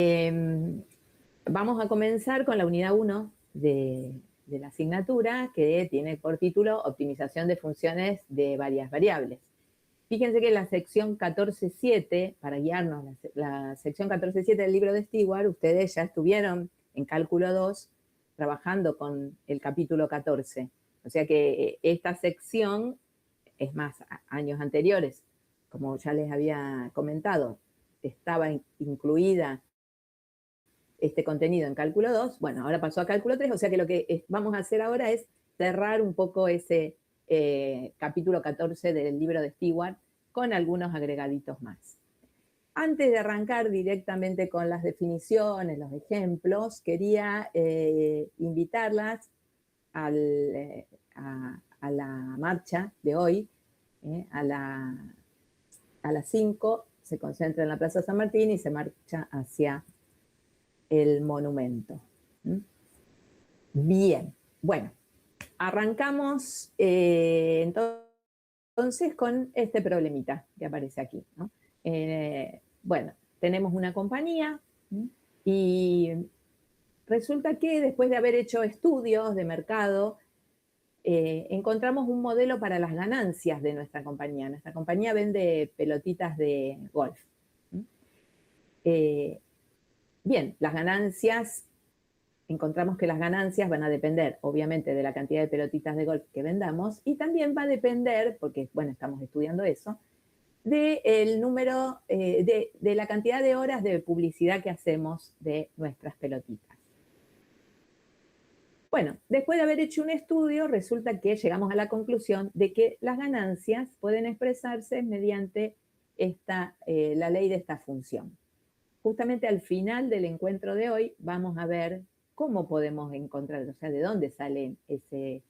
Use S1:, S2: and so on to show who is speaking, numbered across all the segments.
S1: Vamos a comenzar con la unidad 1 de la asignatura, que tiene por título Optimización de funciones de varias variables. Fíjense que la sección 14.7, para guiarnos, la sección 14.7 del libro de Stewart, ustedes ya estuvieron en cálculo 2 trabajando con el capítulo 14. O sea que esta sección, es más, años anteriores, como ya les había comentado, estaba incluida este contenido en cálculo 2, bueno, ahora pasó a cálculo 3, o sea que lo que vamos a hacer ahora es cerrar un poco ese capítulo 14 del libro de Stewart con algunos agregaditos más. Antes de arrancar directamente con las definiciones, los ejemplos, quería invitarlas a la marcha de hoy, a las 5, se concentra en la Plaza San Martín y se marcha hacia el monumento. Bien, bueno, arrancamos entonces con este problemita que aparece aquí, ¿no? Bueno, tenemos una compañía y resulta que después de haber hecho estudios de mercado, encontramos un modelo para las ganancias de nuestra compañía. Nuestra compañía vende pelotitas de golf. Bien, las ganancias, encontramos que las ganancias van a depender, obviamente, de la cantidad de pelotitas de golf que vendamos y también va a depender, porque, bueno, estamos estudiando eso, del número, de la cantidad de horas de publicidad que hacemos de nuestras pelotitas. Bueno, después de haber hecho un estudio, resulta que llegamos a la conclusión de que las ganancias pueden expresarse mediante la ley de esta función. Justamente al final del encuentro de hoy vamos a ver cómo podemos encontrar, o sea, de dónde salen ese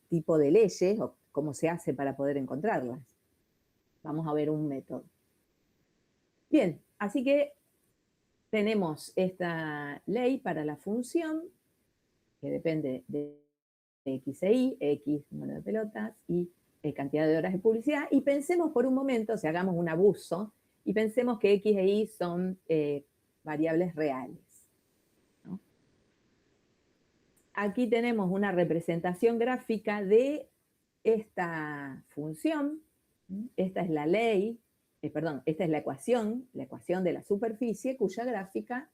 S1: tipo de leyes o cómo se hace para poder encontrarlas. Vamos a ver un método. Bien, así que tenemos esta ley para la función que depende de X e Y, X número de pelotas y cantidad de horas de publicidad, y pensemos por un momento, o sea, hagamos un abuso, y pensemos que X e Y son variables reales, ¿no? Aquí tenemos una representación gráfica de esta función. Esta es la ley, esta es la ecuación de la superficie cuya gráfica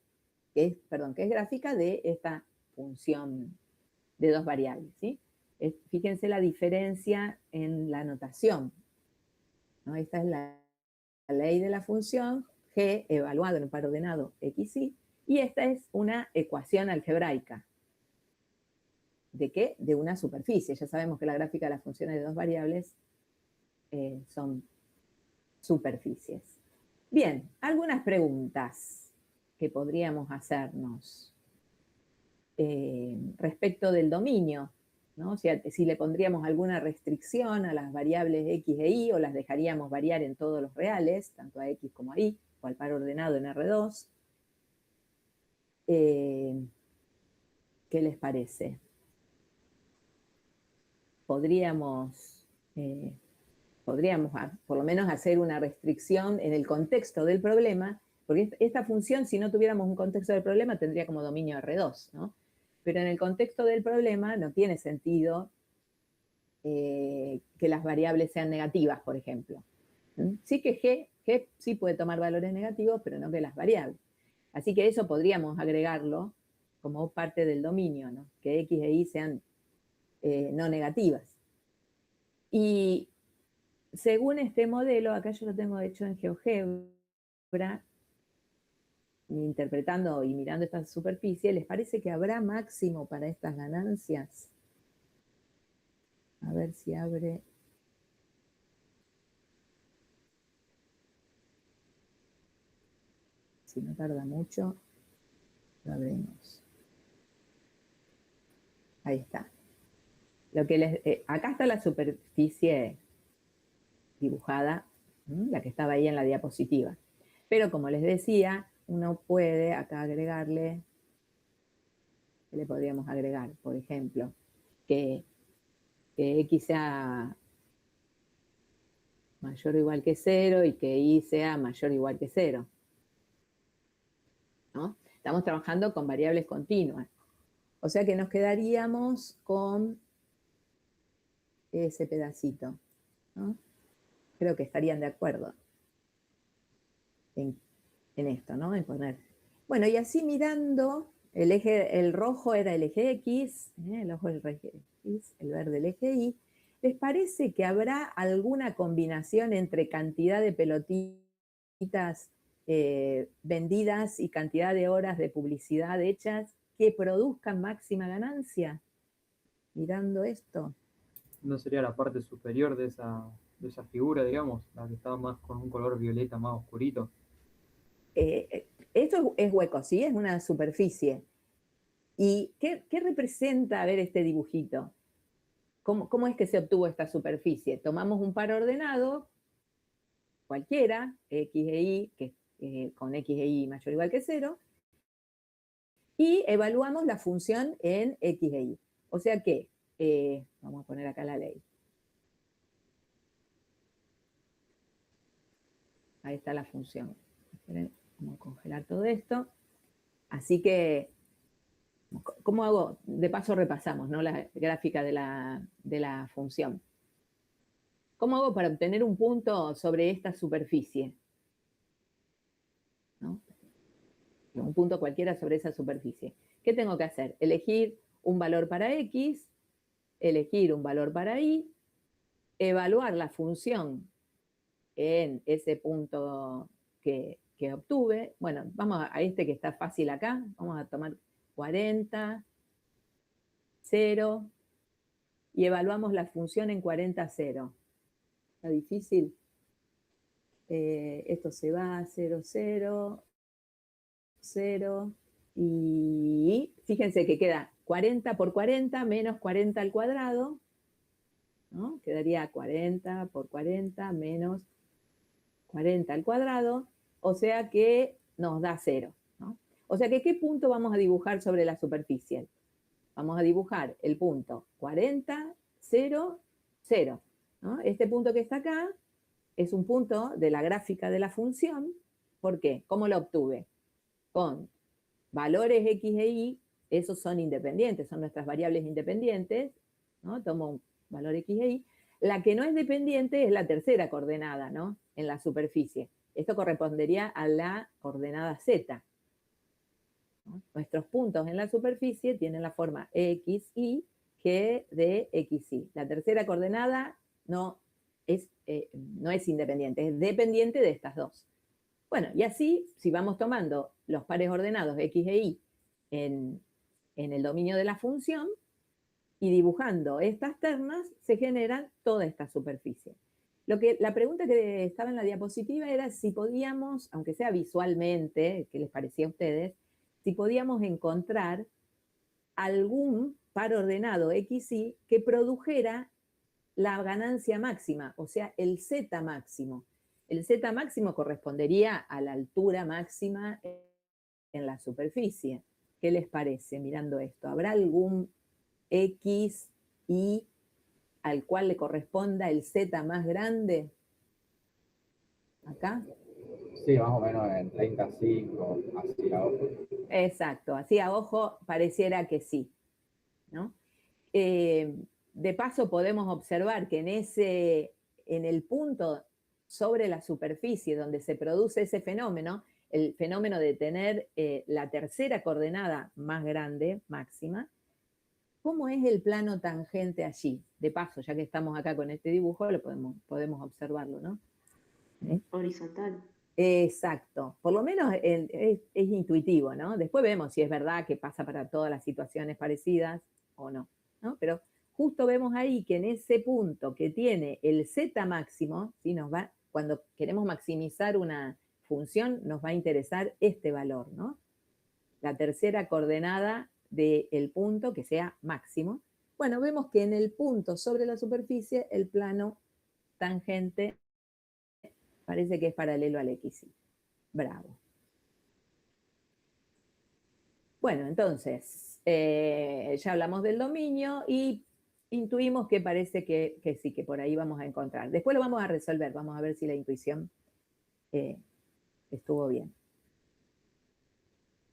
S1: es gráfica de esta función de dos variables, ¿sí? Fíjense la diferencia en la notación, ¿no? Esta es la ley de la función g evaluado en un par ordenado x, y esta es una ecuación algebraica. ¿De qué? De una superficie. Ya sabemos que la gráfica de las funciones de dos variables son superficies. Bien, algunas preguntas que podríamos hacernos respecto del dominio, ¿no? O sea, si le pondríamos alguna restricción a las variables x e y, o las dejaríamos variar en todos los reales, tanto a x como a y, o al par ordenado en R2. ¿Qué les parece? Podríamos por lo menos hacer una restricción en el contexto del problema, porque esta función, si no tuviéramos un contexto del problema, tendría como dominio R2, ¿no? Pero en el contexto del problema no tiene sentido que las variables sean negativas, por ejemplo. Sí que G sí puede tomar valores negativos, pero no que las variables. Así que eso podríamos agregarlo como parte del dominio, ¿no? Que X e Y sean no negativas. Y según este modelo, acá yo lo tengo hecho en GeoGebra, interpretando y mirando esta superficie, ¿les parece que habrá máximo para estas ganancias? A ver si abre. Si no tarda mucho, lo abrimos. Ahí está. Acá está la superficie dibujada, la que estaba ahí en la diapositiva. Pero como les decía, uno puede acá agregarle, ¿qué le podríamos agregar? Por ejemplo, que X sea mayor o igual que 0 y que Y sea mayor o igual que 0. ¿no? Estamos trabajando con variables continuas. O sea que nos quedaríamos con ese pedacito, ¿no? Creo que estarían de acuerdo en esto, ¿no? En poner. Bueno, y así mirando, el rojo era el eje X, el rojo el eje X, el verde el eje Y. ¿Les parece que habrá alguna combinación entre cantidad de pelotitas vendidas y cantidad de horas de publicidad hechas que produzcan máxima ganancia? Mirando esto.
S2: ¿No sería la parte superior de esa figura, digamos? La que estaba más con un color violeta más oscurito.
S1: Esto es hueco, ¿sí? Es una superficie. ¿Y qué representa, a ver, este dibujito? ¿Cómo es que se obtuvo esta superficie? Tomamos un par ordenado, cualquiera, X e Y, que, con X e Y mayor o igual que 0, y evaluamos la función en X e Y. O sea que, vamos a poner acá la ley. Ahí está la función. Esperen, vamos a congelar todo esto. Así que, ¿cómo hago? De paso repasamos, ¿no? La gráfica de la función. ¿Cómo hago para obtener un punto sobre esta superficie? ¿No? Un punto cualquiera sobre esa superficie. ¿Qué tengo que hacer? Elegir un valor para X, elegir un valor para Y, evaluar la función en ese punto que obtuve. Bueno, vamos a este que está fácil acá. Vamos a tomar 40, 0, y evaluamos la función en 40, 0. ¿Está difícil? Esto se va, 0, 0, 0, y fíjense que queda 40 por 40 menos 40 al cuadrado, ¿no? Quedaría 40 por 40 menos 40 al cuadrado, o sea que nos da 0, ¿no? O sea que, ¿qué punto vamos a dibujar sobre la superficie? Vamos a dibujar el punto 40, 0, 0, ¿no? Este punto que está acá es un punto de la gráfica de la función. ¿Por qué? ¿Cómo lo obtuve? Con valores X e Y, esos son independientes, son nuestras variables independientes, ¿no? Tomo un valor X e Y. La que no es dependiente es la tercera coordenada, ¿no? En la superficie. Esto correspondería a la coordenada Z, ¿no? Nuestros puntos en la superficie tienen la forma X, Y, G de X, Y. La tercera coordenada no es independiente, es dependiente de estas dos. Bueno, y así, si vamos tomando los pares ordenados X e Y en el dominio de la función y dibujando estas ternas, se generan toda esta superficie. La pregunta que estaba en la diapositiva era si podíamos, aunque sea visualmente, ¿qué les parecía a ustedes? Si podíamos encontrar algún par ordenado XY que produjera la ganancia máxima, o sea, el Z máximo. El Z máximo correspondería a la altura máxima en la superficie. ¿Qué les parece mirando esto? ¿Habrá algún X, Y al cual le corresponda el Z más grande? ¿Acá?
S3: Sí, más o menos en 35, así a ojo.
S1: Exacto, así a ojo pareciera que sí, ¿no? De paso podemos observar que en el punto sobre la superficie donde se produce ese fenómeno, el fenómeno de tener la tercera coordenada más grande, máxima, ¿cómo es el plano tangente allí? De paso, ya que estamos acá con este dibujo, podemos observarlo, ¿no?
S4: Horizontal.
S1: Exacto, por lo menos es intuitivo, ¿no? Después vemos si es verdad que pasa para todas las situaciones parecidas o no, ¿no? Pero justo vemos ahí que en ese punto que tiene el Z máximo, ¿sí? Cuando queremos maximizar una función, nos va a interesar este valor, ¿no? La tercera coordenada del punto que sea máximo. Bueno, vemos que en el punto sobre la superficie, el plano tangente parece que es paralelo al XY. Bravo. Bueno, entonces, ya hablamos del dominio y intuimos que parece que sí, que por ahí vamos a encontrar. Después lo vamos a resolver, vamos a ver si la intuición estuvo bien.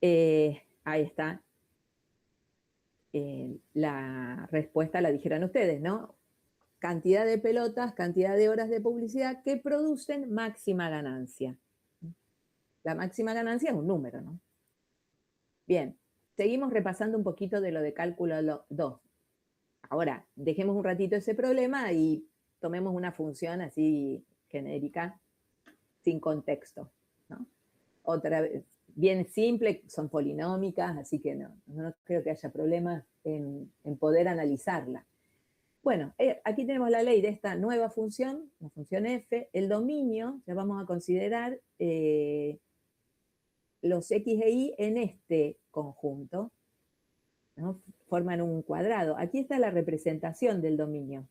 S1: Ahí está. La respuesta la dijeron ustedes, ¿no? Cantidad de pelotas, cantidad de horas de publicidad que producen máxima ganancia. La máxima ganancia es un número, ¿no? Bien, seguimos repasando un poquito de lo de cálculo 2. Ahora, dejemos un ratito ese problema y tomemos una función así genérica, sin contexto, ¿no? Otra vez, bien simple, son polinómicas, así que no creo que haya problemas en poder analizarla. Bueno, aquí tenemos la ley de esta nueva función, la función f, el dominio, ya vamos a considerar los x e y en este conjunto, ¿no? Forman un cuadrado. Aquí está la representación del dominio.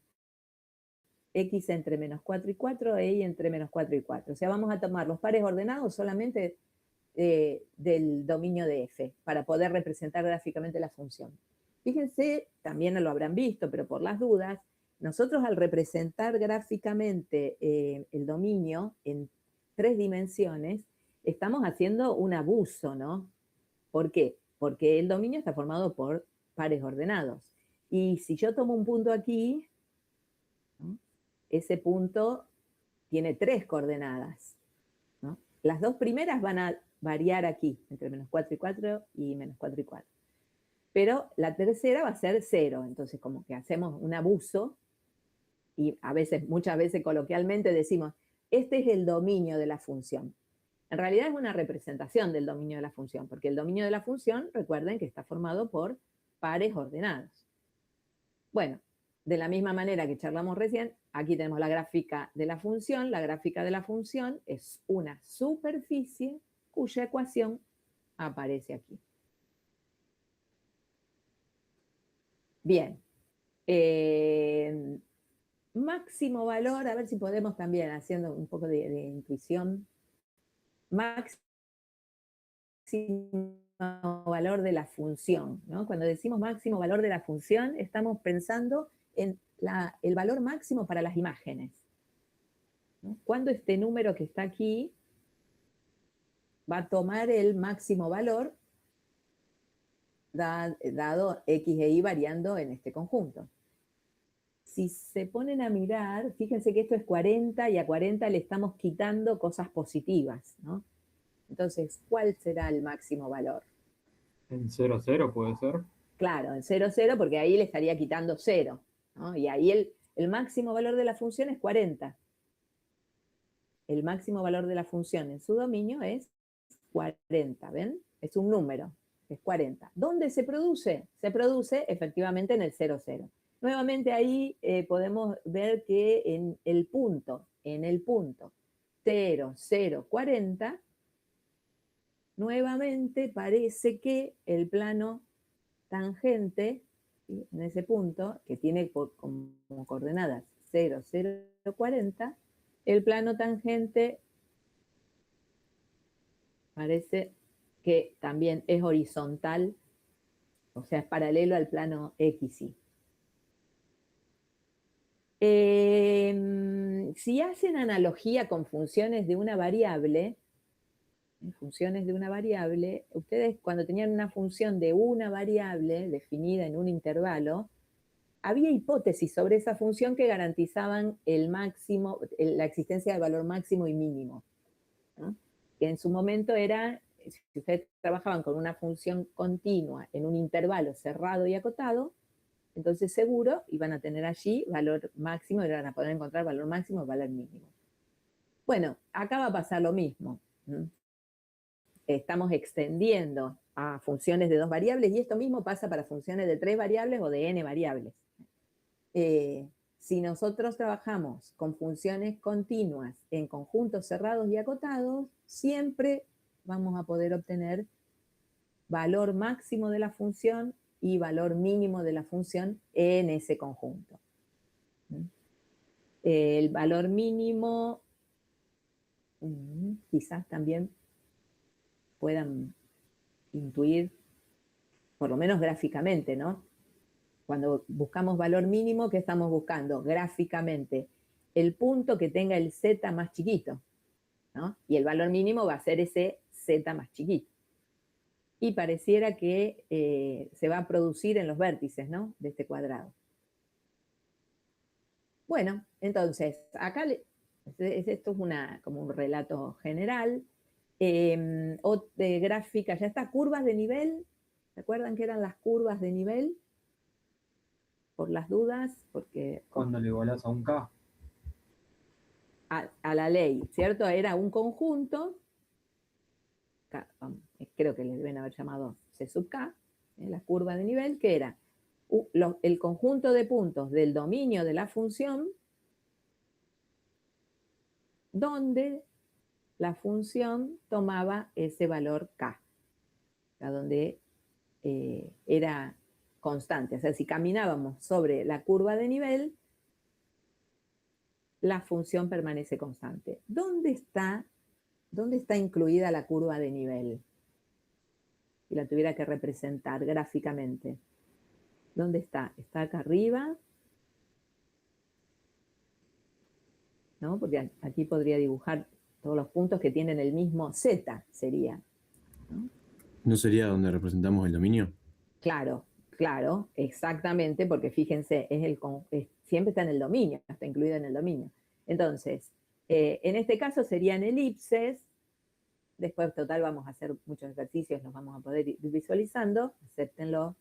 S1: X entre menos 4 y 4, e y entre menos 4 y 4. O sea, vamos a tomar los pares ordenados solamente del dominio de f, para poder representar gráficamente la función. Fíjense, también lo habrán visto, pero por las dudas, nosotros al representar gráficamente el dominio en 3 dimensiones, estamos haciendo un abuso, ¿no? ¿Por qué? Porque el dominio está formado por pares ordenados. Y si yo tomo un punto aquí, ¿no? Ese punto tiene 3 coordenadas, ¿no? Las 2 primeras van a variar aquí, entre menos 4 y 4 y menos 4 y 4. Pero la tercera va a ser 0, entonces como que hacemos un abuso y muchas veces coloquialmente decimos, este es el dominio de la función. En realidad es una representación del dominio de la función, porque el dominio de la función, recuerden que está formado por pares ordenados. Bueno, de la misma manera que charlamos recién, aquí tenemos la gráfica de la función. La gráfica de la función es una superficie cuya ecuación aparece aquí. Bien. Máximo valor, a ver si podemos también, haciendo un poco de intuición, máximo valor de la función, ¿no? Cuando decimos máximo valor de la función, estamos pensando en el valor máximo para las imágenes, ¿no? Cuando este número que está aquí va a tomar el máximo valor dado x e y variando en este conjunto. Si se ponen a mirar, fíjense que esto es 40 y a 40 le estamos quitando cosas positivas, ¿no? Entonces, ¿cuál será el máximo valor?
S2: En 0, 0 puede ser.
S1: Claro, en 0, 0, porque ahí le estaría quitando 0, ¿no? Y ahí el máximo valor de la función es 40. El máximo valor de la función en su dominio es 40, ¿ven? Es un número, es 40. ¿Dónde se produce? Se produce efectivamente en el 0, 0. Nuevamente ahí podemos ver que en el punto 0, 0, 40, nuevamente parece que el plano tangente, ¿sí? En ese punto, que tiene como coordenadas 0, 0, 40, el plano tangente parece que también es horizontal, o sea, es paralelo al plano XY. Si hacen analogía con funciones de una variable, ustedes cuando tenían una función de una variable definida en un intervalo, había hipótesis sobre esa función que garantizaban la existencia del valor máximo y mínimo, ¿no? Que en su momento era, si ustedes trabajaban con una función continua en un intervalo cerrado y acotado, entonces seguro iban a tener allí valor máximo, iban a poder encontrar valor máximo y valor mínimo. Bueno, acá va a pasar lo mismo, ¿no? Estamos extendiendo a funciones de 2 variables y esto mismo pasa para funciones de 3 variables o de n variables. Si nosotros trabajamos con funciones continuas en conjuntos cerrados y acotados, siempre vamos a poder obtener valor máximo de la función y valor mínimo de la función en ese conjunto. El valor mínimo, quizás también puedan intuir, por lo menos gráficamente, ¿no? Cuando buscamos valor mínimo, ¿qué estamos buscando? Gráficamente, el punto que tenga el z más chiquito, ¿no? Y el valor mínimo va a ser ese z más chiquito. y pareciera que se va a producir en los vértices, ¿no?, de este cuadrado. Bueno, entonces, acá esto es como un relato general. O de gráfica, ya está, curvas de nivel. ¿Se acuerdan que eran las curvas de nivel? Por las dudas, porque...
S2: Cuando le igualás a un K.
S1: A la ley, ¿cierto? Era un conjunto, creo que les deben haber llamado C sub K, la curva de nivel, que era el conjunto de puntos del dominio de la función donde la función tomaba ese valor K, donde era constante. O sea, si caminábamos sobre la curva de nivel, la función permanece constante. ¿Dónde está incluida la curva de nivel? Si la tuviera que representar gráficamente. ¿Dónde está? ¿Está acá arriba? ¿No? Porque aquí podría dibujar todos los puntos que tienen el mismo Z, sería.
S5: ¿No sería donde representamos el dominio?
S1: Claro, claro, exactamente, porque fíjense, siempre está en el dominio, está incluido en el dominio. Entonces, en este caso serían elipses. Después, total, vamos a hacer muchos ejercicios, los vamos a poder ir visualizando, acéptenlo.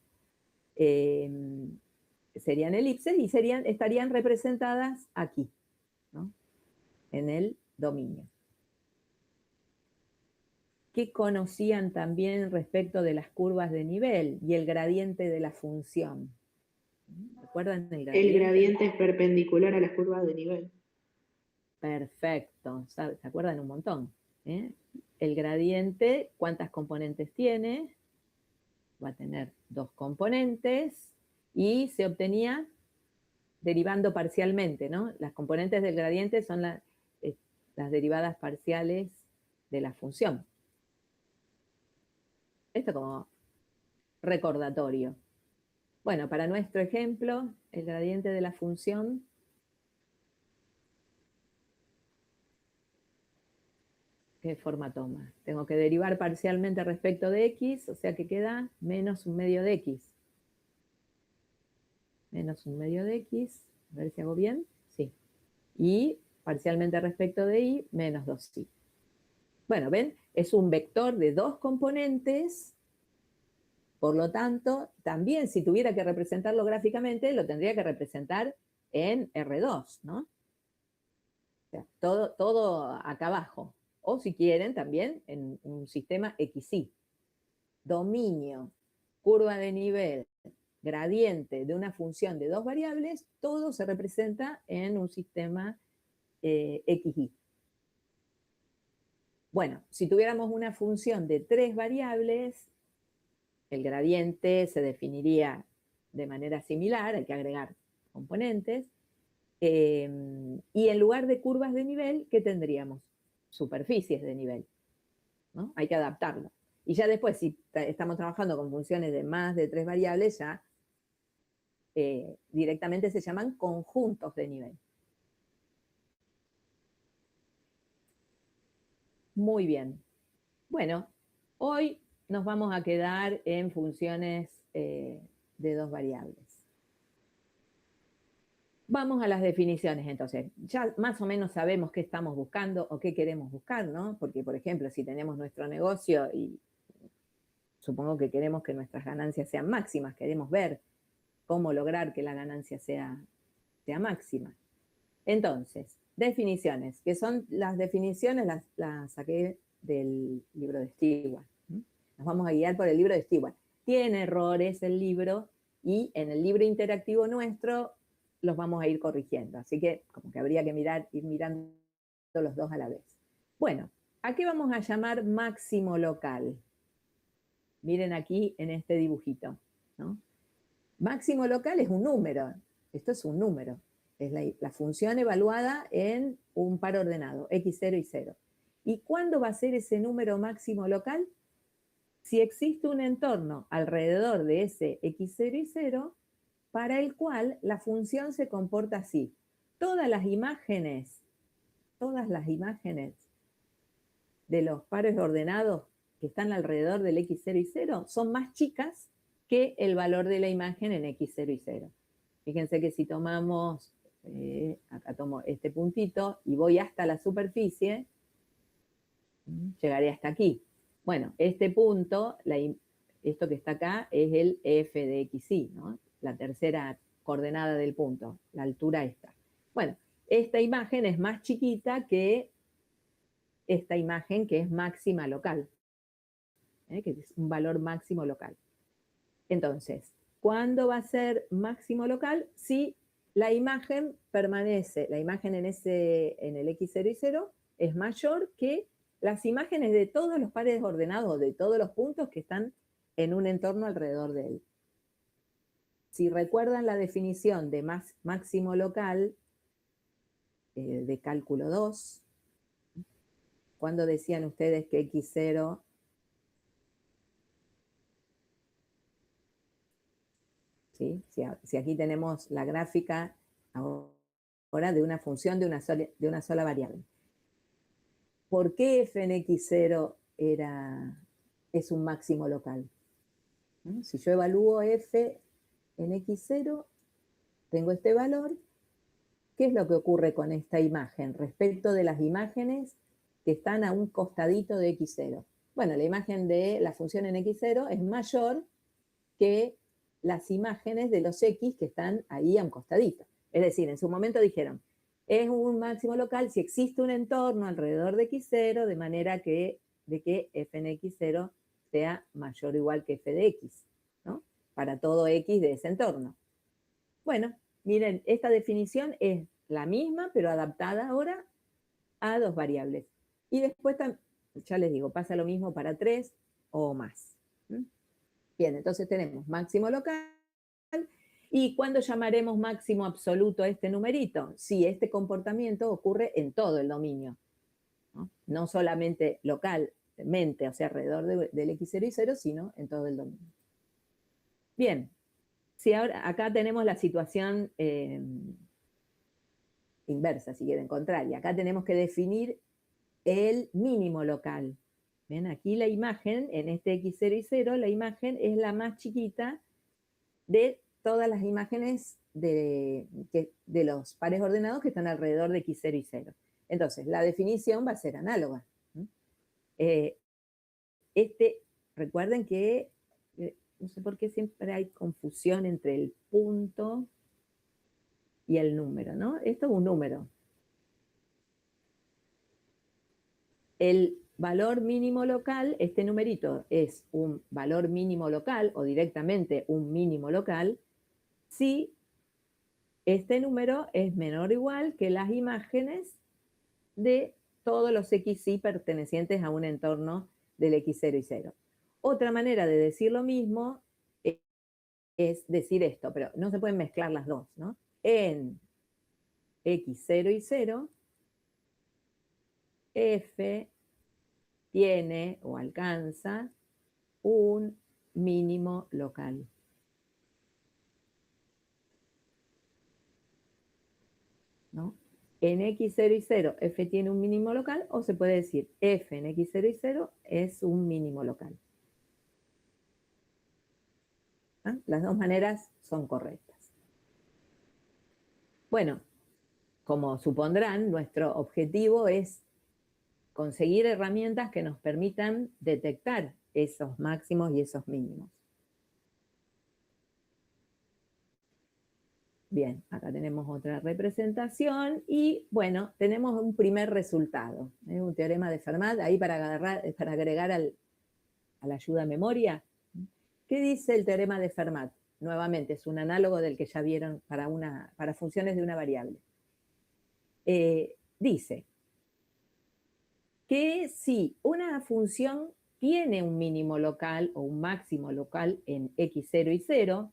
S1: Serían elipses y estarían representadas aquí, ¿no?, en el dominio. ¿Qué conocían también respecto de las curvas de nivel y el gradiente de la función? ¿Recuerdan el gradiente?
S4: El gradiente es perpendicular a las curvas de nivel.
S1: Perfecto, se acuerdan un montón. El gradiente, ¿cuántas componentes tiene? Va a tener 2 componentes y se obtenía derivando parcialmente, ¿no? Las componentes del gradiente son las derivadas parciales de la función. Esto como recordatorio. Bueno, para nuestro ejemplo, el gradiente de la función ¿qué forma toma? Tengo que derivar parcialmente respecto de x, o sea que queda menos un medio de x. Menos un medio de x, a ver si hago bien, sí. Y parcialmente respecto de y, menos 2y. Bueno, ¿ven? Es un vector de 2 componentes, por lo tanto, también si tuviera que representarlo gráficamente, lo tendría que representar en R2, ¿no? O sea, todo acá abajo. O si quieren, también en un sistema XY. Dominio, curva de nivel, gradiente de una función de 2 variables, todo se representa en un sistema XY. Bueno, si tuviéramos una función de 3 variables, el gradiente se definiría de manera similar, hay que agregar componentes, y en lugar de curvas de nivel, ¿qué tendríamos? Superficies de nivel, ¿no? Hay que adaptarlo. Y ya después, si estamos trabajando con funciones de más de 3 variables, ya directamente se llaman conjuntos de nivel. Muy bien. Bueno, hoy nos vamos a quedar en funciones de 2 variables. Vamos a las definiciones, entonces. Ya más o menos sabemos qué estamos buscando o qué queremos buscar, ¿no? Porque, por ejemplo, si tenemos nuestro negocio y supongo que queremos que nuestras ganancias sean máximas, queremos ver cómo lograr que la ganancia sea máxima. Entonces, definiciones, que son las definiciones, las saqué del libro de Stewart. Nos vamos a guiar por el libro de Stewart. Tiene errores el libro y en el libro interactivo nuestro los vamos a ir corrigiendo. Así que como que habría que ir mirando los dos a la vez. Bueno, ¿a qué vamos a llamar máximo local? Miren aquí en este dibujito, ¿no? Máximo local es un número. Esto es un número. Es la función evaluada en un par ordenado, x0 y 0. ¿Y cuándo va a ser ese número máximo local? Si existe un entorno alrededor de ese x0 y 0, para el cual la función se comporta así. Todas las imágenes de los pares ordenados que están alrededor del x0 y 0 son más chicas que el valor de la imagen en x0 y 0. Fíjense que si tomamos, acá tomo este puntito y voy hasta la superficie, llegaré hasta aquí. Bueno, este punto, esto que está acá, es el f de xy, ¿no? La tercera coordenada del punto, la altura esta. Bueno, esta imagen es más chiquita que esta imagen que es máxima local, que es un valor máximo local. Entonces, ¿cuándo va a ser máximo local? Si la imagen permanece, la imagen en el x0 y 0 es mayor que las imágenes de todos los pares ordenados, de todos los puntos que están en un entorno alrededor de él. Si recuerdan la definición de máximo local de cálculo 2, ¿cuándo decían ustedes que x0 ¿sí? Si aquí tenemos la gráfica ahora de una función de una sola variable. ¿Por qué f en x0 es un máximo local? ¿no? Si yo evalúo f en x0, tengo este valor. ¿Qué es lo que ocurre con esta imagen respecto de las imágenes que están a un costadito de x0? Bueno, la imagen de la función en x0 es mayor que las imágenes de los x que están ahí a un costadito. Es decir, en su momento dijeron, es un máximo local si existe un entorno alrededor de x0, de manera que f en x0 sea mayor o igual que f de x, ¿no? Para todo x de ese entorno. Bueno, miren, esta definición es la misma, pero adaptada ahora a dos variables. Y después, ya les digo, pasa lo mismo para 3 o más. Bien, entonces tenemos máximo local. ¿Y cuándo llamaremos máximo absoluto a este numerito? Si este comportamiento ocurre en todo el dominio, no solamente localmente, o sea, alrededor del x0 y 0, sino en todo el dominio. Bien, si ahora acá tenemos la situación inversa, si quieren, contraria. Acá tenemos que definir el mínimo local. ¿Ven? Aquí la imagen, en este x0 y 0, la imagen es la más chiquita de todas las imágenes de los pares ordenados que están alrededor de x0 y 0. Entonces, la definición va a ser análoga. Recuerden que, no sé por qué siempre hay confusión entre el punto y el número, ¿no? Esto es un número. El valor mínimo local, este numerito es un valor mínimo local o directamente un mínimo local si este número es menor o igual que las imágenes de todos los xy pertenecientes a un entorno del x0 y 0. Otra manera de decir lo mismo es decir esto, pero no se pueden mezclar las dos, ¿no? En x0 y 0, f tiene o alcanza un mínimo local. ¿No? En x0 y 0, f tiene un mínimo local, o se puede decir f en x0 y 0 es un mínimo local. ¿Ah? Las dos maneras son correctas. Bueno, como supondrán, nuestro objetivo es conseguir herramientas que nos permitan detectar esos máximos y esos mínimos. Bien, acá tenemos otra representación y, bueno, tenemos un primer resultado, un teorema de Fermat, ahí para agregar a la ayuda a memoria. ¿Qué dice el teorema de Fermat? Nuevamente, es un análogo del que ya vieron para funciones de una variable. Dice que si una función tiene un mínimo local o un máximo local en x0 y 0,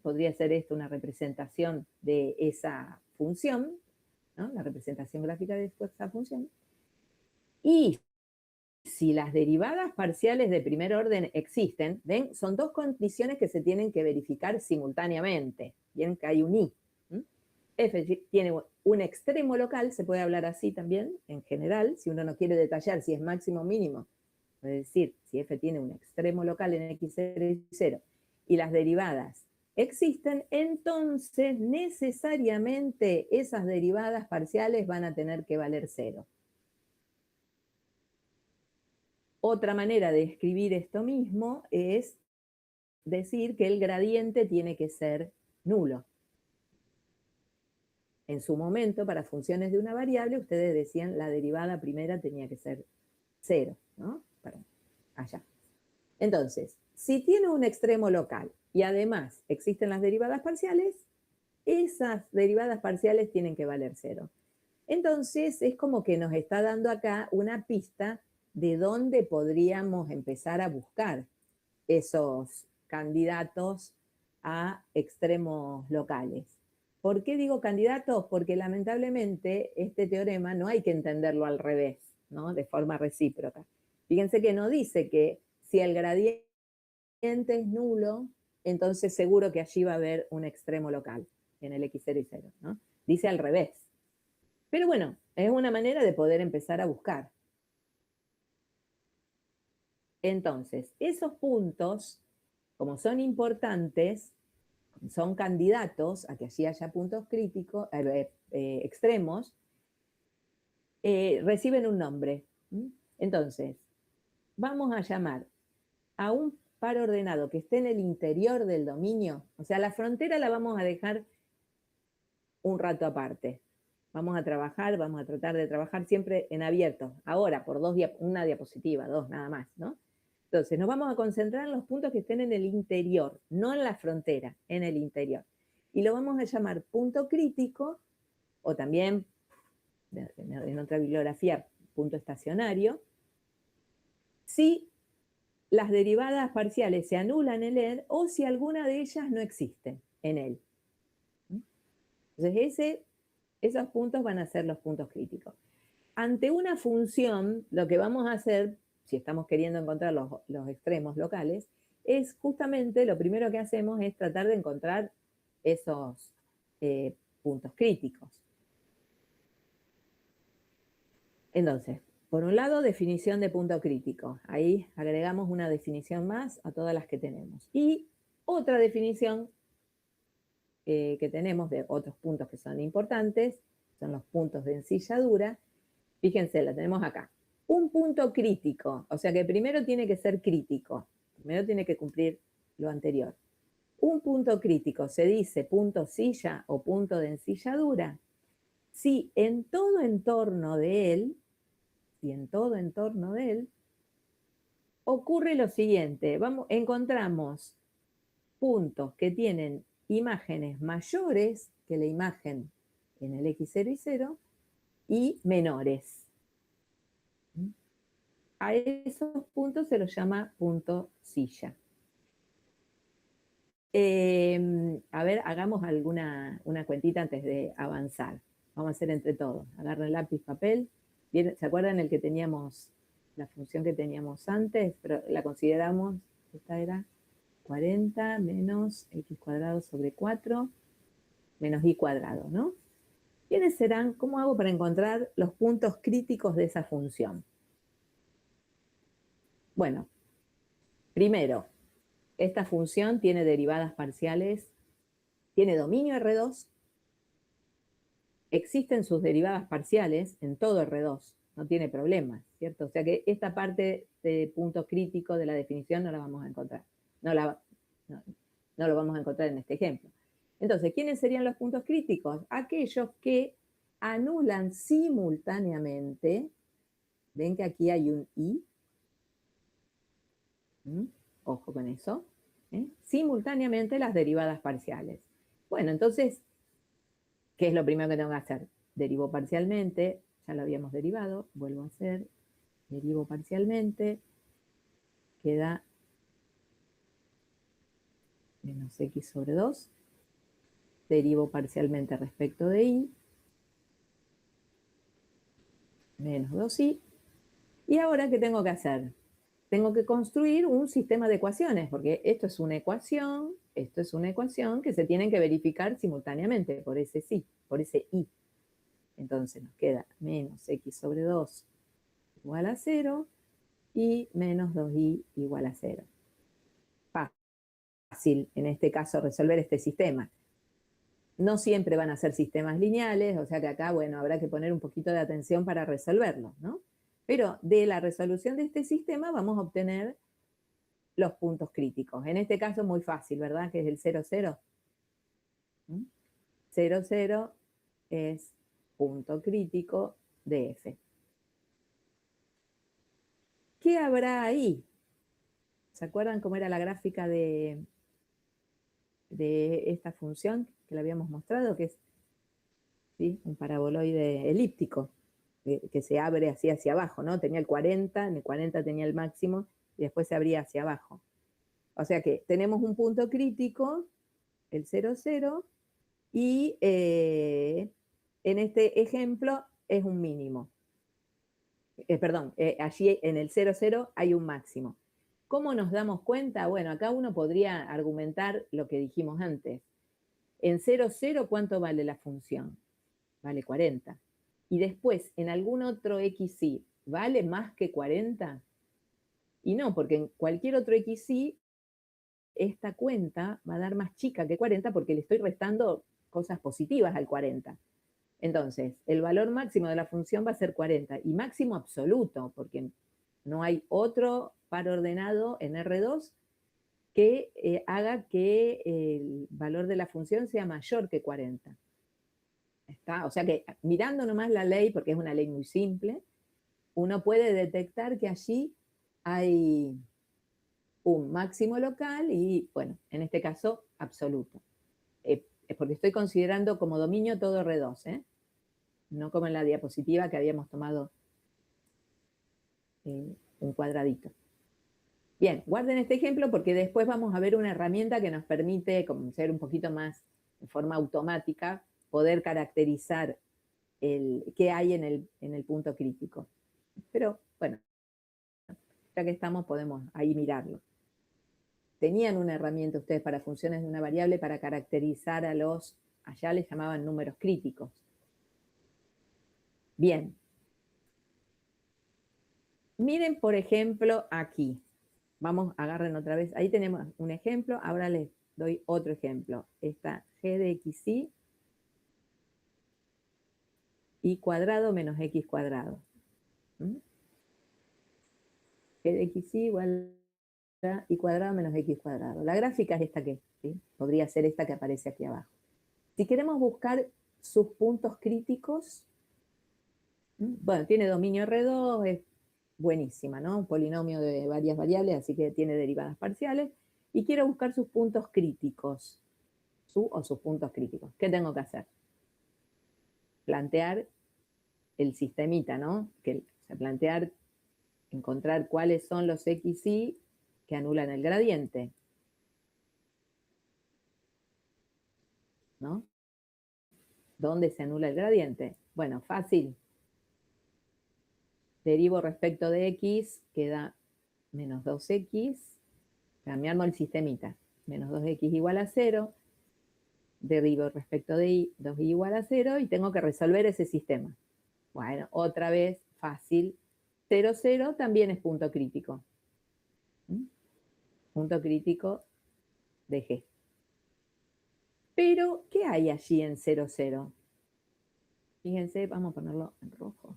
S1: podría ser esto una representación de esa función, ¿no? La representación gráfica de esa función. Y si las derivadas parciales de primer orden existen, ¿ven? Son dos condiciones que se tienen que verificar simultáneamente. Bien que hay un i. F tiene un extremo local, se puede hablar así también, en general, si uno no quiere detallar si es máximo o mínimo, Es decir, si f tiene un extremo local en x0 y las derivadas existen, entonces necesariamente esas derivadas parciales van a tener que valer 0. Otra manera de escribir esto mismo es decir que el gradiente tiene que ser nulo. En su momento, para funciones de una variable, ustedes decían la derivada primera tenía que ser 0, ¿no? Para allá. Entonces, si tiene un extremo local y además existen las derivadas parciales, esas derivadas parciales tienen que valer 0. Entonces, es como que nos está dando acá una pista de dónde podríamos empezar a buscar esos candidatos a extremos locales. ¿Por qué digo candidatos? Porque lamentablemente este teorema no hay que entenderlo al revés, ¿no? De forma recíproca. Fíjense que no dice que si el gradiente es nulo, entonces seguro que allí va a haber un extremo local en el x0 y 0, ¿no? Dice al revés. Pero bueno, es una manera de poder empezar a buscar. Entonces, esos puntos, como son importantes, son candidatos a que allí haya puntos críticos, extremos, reciben un nombre. Entonces, vamos a llamar a un par ordenado que esté en el interior del dominio, o sea, la frontera la vamos a dejar un rato aparte. Vamos a tratar de trabajar siempre en abierto. Ahora, por una diapositiva, 2 nada más, ¿no? Entonces, nos vamos a concentrar en los puntos que estén en el interior, no en la frontera, en el interior. Y lo vamos a llamar punto crítico, o también, en otra bibliografía, punto estacionario, si las derivadas parciales se anulan en él o si alguna de ellas no existe en él. Entonces, esos puntos van a ser los puntos críticos. Ante una función, lo que vamos a hacer, si estamos queriendo encontrar los extremos locales, es justamente lo primero que hacemos es tratar de encontrar esos puntos críticos. Entonces, por un lado, definición de punto crítico. Ahí agregamos una definición más a todas las que tenemos. Y otra definición que tenemos de otros puntos que son importantes, son los puntos de ensilladura. Fíjense, la tenemos acá. Un punto crítico, o sea que primero tiene que ser crítico, primero tiene que cumplir lo anterior. Un punto crítico se dice punto silla o punto de ensilladura si en todo entorno de él, ocurre lo siguiente, encontramos puntos que tienen imágenes mayores que la imagen en el x0 y 0 y menores. A esos puntos se los llama punto silla. A ver, hagamos una cuentita antes de avanzar. Vamos a hacer entre todos. Agarren lápiz, papel. ¿Se acuerdan el que teníamos, la función que teníamos antes? Pero la consideramos, esta era 40 menos x cuadrado sobre 4 menos y cuadrado, ¿no? ¿Quiénes serán? ¿Cómo hago para encontrar los puntos críticos de esa función? Bueno, primero, esta función tiene derivadas parciales, tiene dominio R2, existen sus derivadas parciales en todo R2, no tiene problema, ¿cierto? O sea que esta parte de punto crítico de la definición no la vamos a encontrar. No lo vamos a encontrar en este ejemplo. Entonces, ¿quiénes serían los puntos críticos? Aquellos que anulan simultáneamente, ven que aquí hay un i, ojo con eso, simultáneamente las derivadas parciales. Bueno, entonces, ¿qué es lo primero que tengo que hacer? Derivo parcialmente, ya lo habíamos derivado, vuelvo a hacer, derivo parcialmente, queda menos x sobre 2, derivo parcialmente respecto de i, menos 2i, y ahora, ¿qué tengo que hacer? Tengo que construir un sistema de ecuaciones, porque esto es una ecuación que se tienen que verificar simultáneamente por ese sí, por ese i. Entonces nos queda menos x sobre 2 igual a 0, y menos 2i igual a 0. Fácil, en este caso, resolver este sistema. No siempre van a ser sistemas lineales, o sea que acá, bueno, habrá que poner un poquito de atención para resolverlo, ¿no? Pero de la resolución de este sistema vamos a obtener los puntos críticos. En este caso muy fácil, ¿verdad? Que es el 0, 0. 0, 0 es punto crítico de f. ¿Qué habrá ahí? ¿Se acuerdan cómo era la gráfica de esta función que le habíamos mostrado? Que es, ¿sí?, un paraboloide elíptico que se abre así hacia abajo, ¿no? Tenía el 40, en el 40 tenía el máximo y después se abría hacia abajo. O sea que tenemos un punto crítico, el 0, 0, y en este ejemplo es un mínimo. Allí en el 0, 0 hay un máximo. ¿Cómo nos damos cuenta? Bueno, acá uno podría argumentar lo que dijimos antes. En 0, 0, ¿cuánto vale la función? Vale 40. Y después, en algún otro xy, ¿vale más que 40? Y no, porque en cualquier otro xy, esta cuenta va a dar más chica que 40 porque le estoy restando cosas positivas al 40. Entonces, el valor máximo de la función va a ser 40, y máximo absoluto, porque no hay otro par ordenado en R2 que haga que el valor de la función sea mayor que 40. ¿Está? O sea que mirando nomás la ley, porque es una ley muy simple, uno puede detectar que allí hay un máximo local y, bueno, en este caso, absoluto. Es porque estoy considerando como dominio todo R2, ¿eh? No como en la diapositiva que habíamos tomado un cuadradito. Bien, guarden este ejemplo porque después vamos a ver una herramienta que nos permite, como ser un poquito más de forma automática, poder caracterizar qué hay en el punto crítico. Pero, bueno, ya que estamos, podemos ahí mirarlo. Tenían una herramienta ustedes para funciones de una variable para caracterizar a los, allá les llamaban números críticos. Bien. Miren, por ejemplo, aquí. Vamos, agarren otra vez. Ahí tenemos un ejemplo. Ahora les doy otro ejemplo. Está g de xy y cuadrado menos x cuadrado. G de xy igual a y cuadrado menos x cuadrado. La gráfica es esta que, ¿sí?, podría ser esta que aparece aquí abajo. Si queremos buscar sus puntos críticos, bueno, tiene dominio R2, es buenísima, ¿no? Un polinomio de varias variables, así que tiene derivadas parciales. Y quiero buscar sus puntos críticos. Sus puntos críticos. ¿Qué tengo que hacer? Plantear el sistemita, ¿no? Plantear, encontrar cuáles son los xy que anulan el gradiente, ¿no? ¿Dónde se anula el gradiente? Bueno, fácil. Derivo respecto de x, queda menos 2x. Cambiamos el sistemita. Menos 2x igual a 0. Derivo respecto de y, 2y igual a 0, y tengo que resolver ese sistema. Bueno, otra vez, fácil. 0, 0 también es punto crítico. Punto crítico de G. Pero, ¿qué hay allí en 0, 0? Fíjense, vamos a ponerlo en rojo.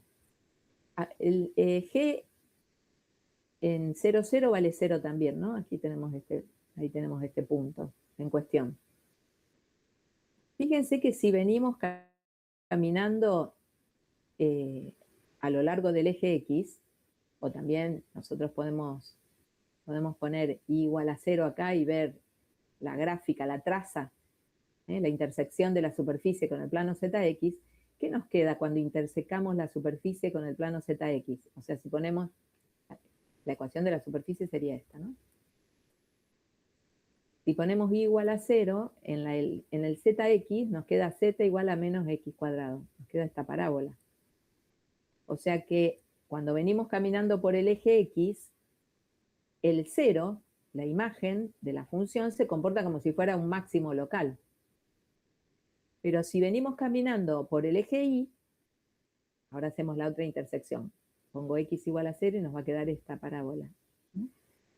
S1: El G en 0, 0 vale 0 también, ¿no? Aquí tenemos ahí tenemos este punto en cuestión. Fíjense que si venimos caminando a lo largo del eje X, o también nosotros podemos poner y igual a 0 acá y ver la gráfica, la traza, la intersección de la superficie con el plano ZX. ¿Qué nos queda cuando intersecamos la superficie con el plano ZX? O sea, si ponemos, la ecuación de la superficie sería esta, ¿no? Si ponemos y igual a 0, en el ZX nos queda z igual a menos x cuadrado. Nos queda esta parábola. O sea que cuando venimos caminando por el eje X, el 0, la imagen de la función, se comporta como si fuera un máximo local. Pero si venimos caminando por el eje Y, ahora hacemos la otra intersección. pongo x igual a 0 y nos va a quedar esta parábola. ¿No?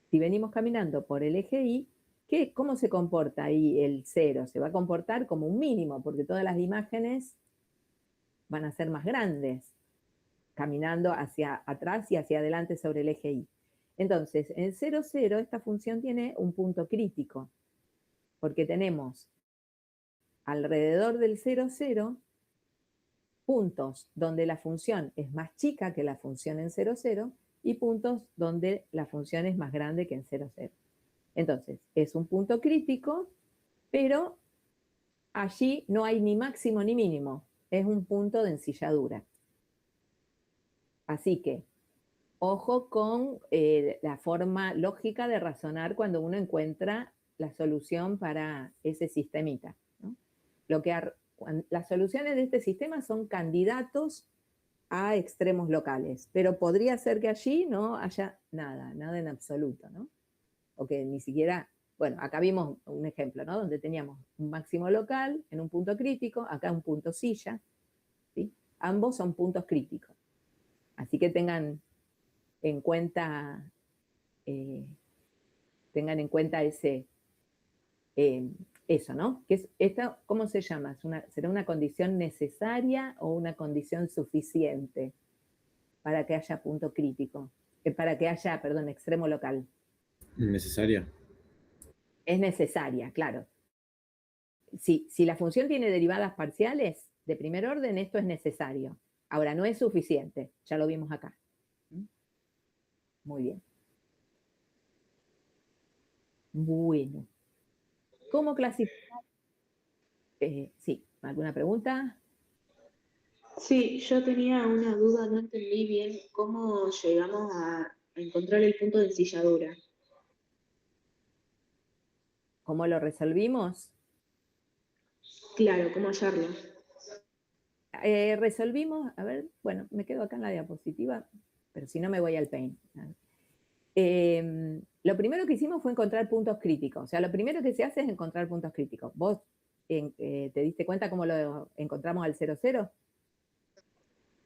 S1: Si venimos caminando por el eje y, ¿cómo se comporta ahí el 0? Se va a comportar como un mínimo, porque todas las imágenes van a ser más grandes, caminando hacia atrás y hacia adelante sobre el eje y. Entonces, en 0, 0, esta función tiene un punto crítico, porque tenemos alrededor del 0, 0, puntos donde la función es más chica que la función en 0, 0, y puntos donde la función es más grande que en 0, 0. Entonces, es un punto crítico, pero allí no hay ni máximo ni mínimo, es un punto de ensilladura. Así que, ojo con la forma lógica de razonar cuando uno encuentra la solución para ese sistemita, ¿no? Las soluciones de este sistema son candidatos a extremos locales, pero podría ser que allí no haya nada en absoluto, ¿no? O que ni siquiera, bueno, acá vimos un ejemplo, ¿no? Donde teníamos un máximo local en un punto crítico, acá un punto silla, ¿sí? Ambos son puntos críticos. Así que tengan en cuenta eso, ¿no? ¿Cómo se llama? ¿Será una condición necesaria o una condición suficiente para que haya punto crítico? Para que haya, perdón, extremo local.
S5: ¿Necesaria?
S1: Es necesaria, claro. Si la función tiene derivadas parciales de primer orden, esto es necesario. Ahora, no es suficiente, ya lo vimos acá. Muy bien. Bueno. ¿Cómo clasificar? Sí, ¿alguna pregunta?
S4: Sí, yo tenía una duda, no entendí bien cómo llegamos a encontrar el punto de ensilladura.
S1: ¿Cómo lo resolvimos?
S4: Claro, ¿cómo hallarlo?
S1: Resolvimos, a ver, bueno, me quedo acá en la diapositiva, pero si no me voy al Paint. Lo primero que hicimos fue encontrar puntos críticos. O sea, lo primero que se hace es encontrar puntos críticos. ¿Vos te diste cuenta cómo lo encontramos al 0, 0?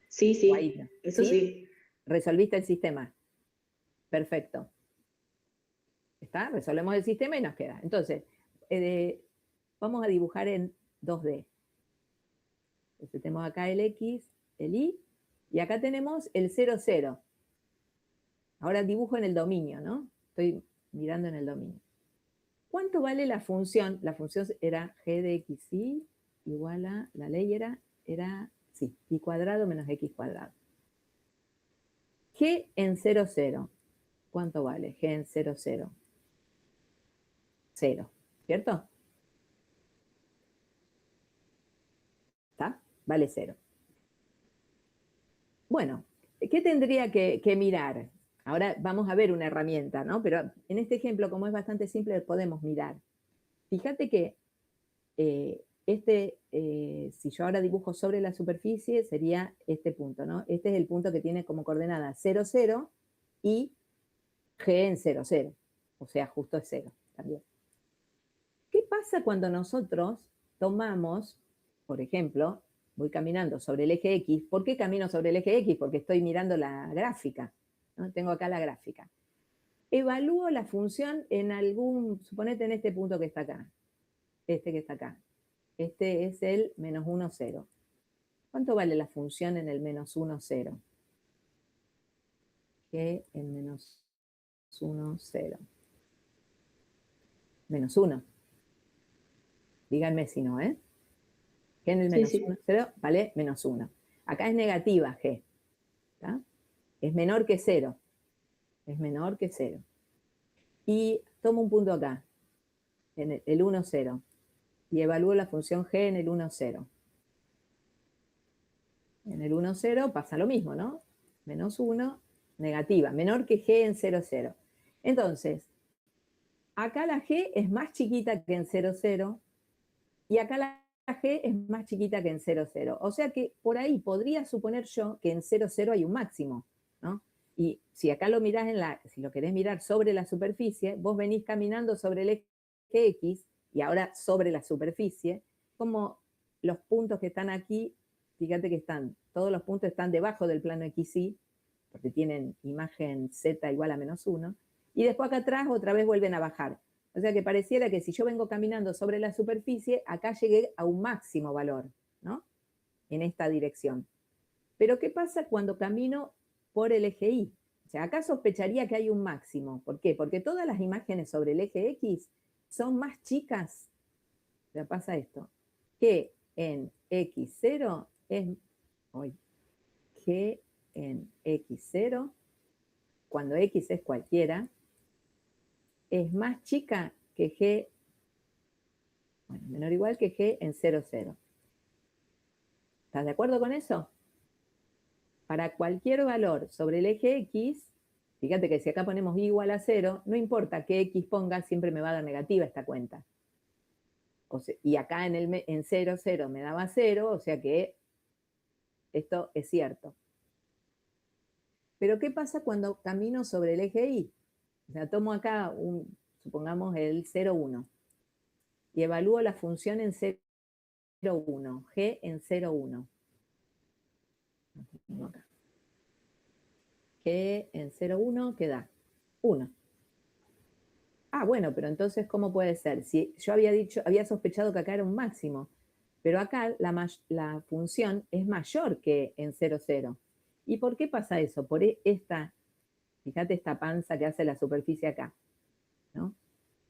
S4: Sí,
S1: ¿O ahí?
S4: sí, eso sí.
S1: Resolviste el sistema. Perfecto. ¿Está? Resolvemos el sistema y nos queda. Entonces, vamos a dibujar en 2D. Entonces, tenemos acá el X, el Y, y acá tenemos el 0, 0. Ahora dibujo en el dominio, ¿no? Estoy mirando en el dominio. ¿Cuánto vale la función? La función era g de xy igual a, la ley era sí, y cuadrado menos x cuadrado. G en 0, 0. ¿Cuánto vale? G en 0, 0. 0, ¿cierto? ¿Está? Vale 0. Bueno, ¿qué tendría que mirar? Ahora vamos a ver una herramienta, ¿no? Pero en este ejemplo, como es bastante simple, podemos mirar. Fíjate que si yo ahora dibujo sobre la superficie, sería este punto, ¿no? Este es el punto que tiene como coordenada 0, 0 y G en 0, 0. O sea, justo es 0 también. ¿Qué pasa cuando nosotros tomamos, por ejemplo, voy caminando sobre el eje X? ¿Por qué camino sobre el eje X? Porque estoy mirando la gráfica, ¿no? Tengo acá la gráfica. Evalúo la función en suponete en este punto que está acá, este que está acá. Este es el menos 1, 0. ¿Cuánto vale la función en el menos 1, 0? Que en menos 1, 0. Menos 1. Díganme si no, ¿eh? G en el menos 1, 0 vale menos 1. Acá es negativa G. ¿Está? Es menor que 0. Es menor que 0. Y tomo un punto acá, en el 1, 0. Y evalúo la función G en el 1, 0. En el 1, 0 pasa lo mismo, ¿no? Menos 1, negativa, menor que G en 0, 0. Entonces, acá la G es más chiquita que en 0, 0, y acá la G es más chiquita que en 0, 0. O sea que por ahí podría suponer yo que en 0, 0 hay un máximo, ¿no? Y si acá lo mirás si lo querés mirar sobre la superficie, vos venís caminando sobre el eje X, y ahora sobre la superficie, como los puntos que están aquí, fíjate que todos los puntos están debajo del plano XY, porque tienen imagen z igual a -1, y después acá atrás otra vez vuelven a bajar. O sea que pareciera que si yo vengo caminando sobre la superficie, acá llegué a un máximo valor, ¿no? En esta dirección. Pero ¿qué pasa cuando camino por el eje Y? O sea, acá sospecharía que hay un máximo. ¿Por qué? Porque todas las imágenes sobre el eje X son más chicas, o sea, pasa esto, que en X0 es, que en X0, cuando X es cualquiera, es más chica que G, bueno, menor o igual que G en 0, 0. ¿Estás de acuerdo con eso? Para cualquier valor sobre el eje X, fíjate que si acá ponemos y igual a 0, no importa qué X ponga, siempre me va a dar negativa esta cuenta. O sea, y acá en 0, 0 me daba 0, o sea que esto es cierto. Pero ¿qué pasa cuando camino sobre el eje Y? O sea, tomo acá, supongamos el 0, 1, y evalúo la función en 0, 1, G en 0, 1. Acá. G en 0, 1, ¿qué da? 1. Ah, bueno, pero entonces, ¿cómo puede ser? Si yo había sospechado que acá era un máximo, pero acá la función es mayor que en 0, 0. ¿Y por qué pasa eso? Por esta, fíjate esta panza que hace la superficie acá, ¿no?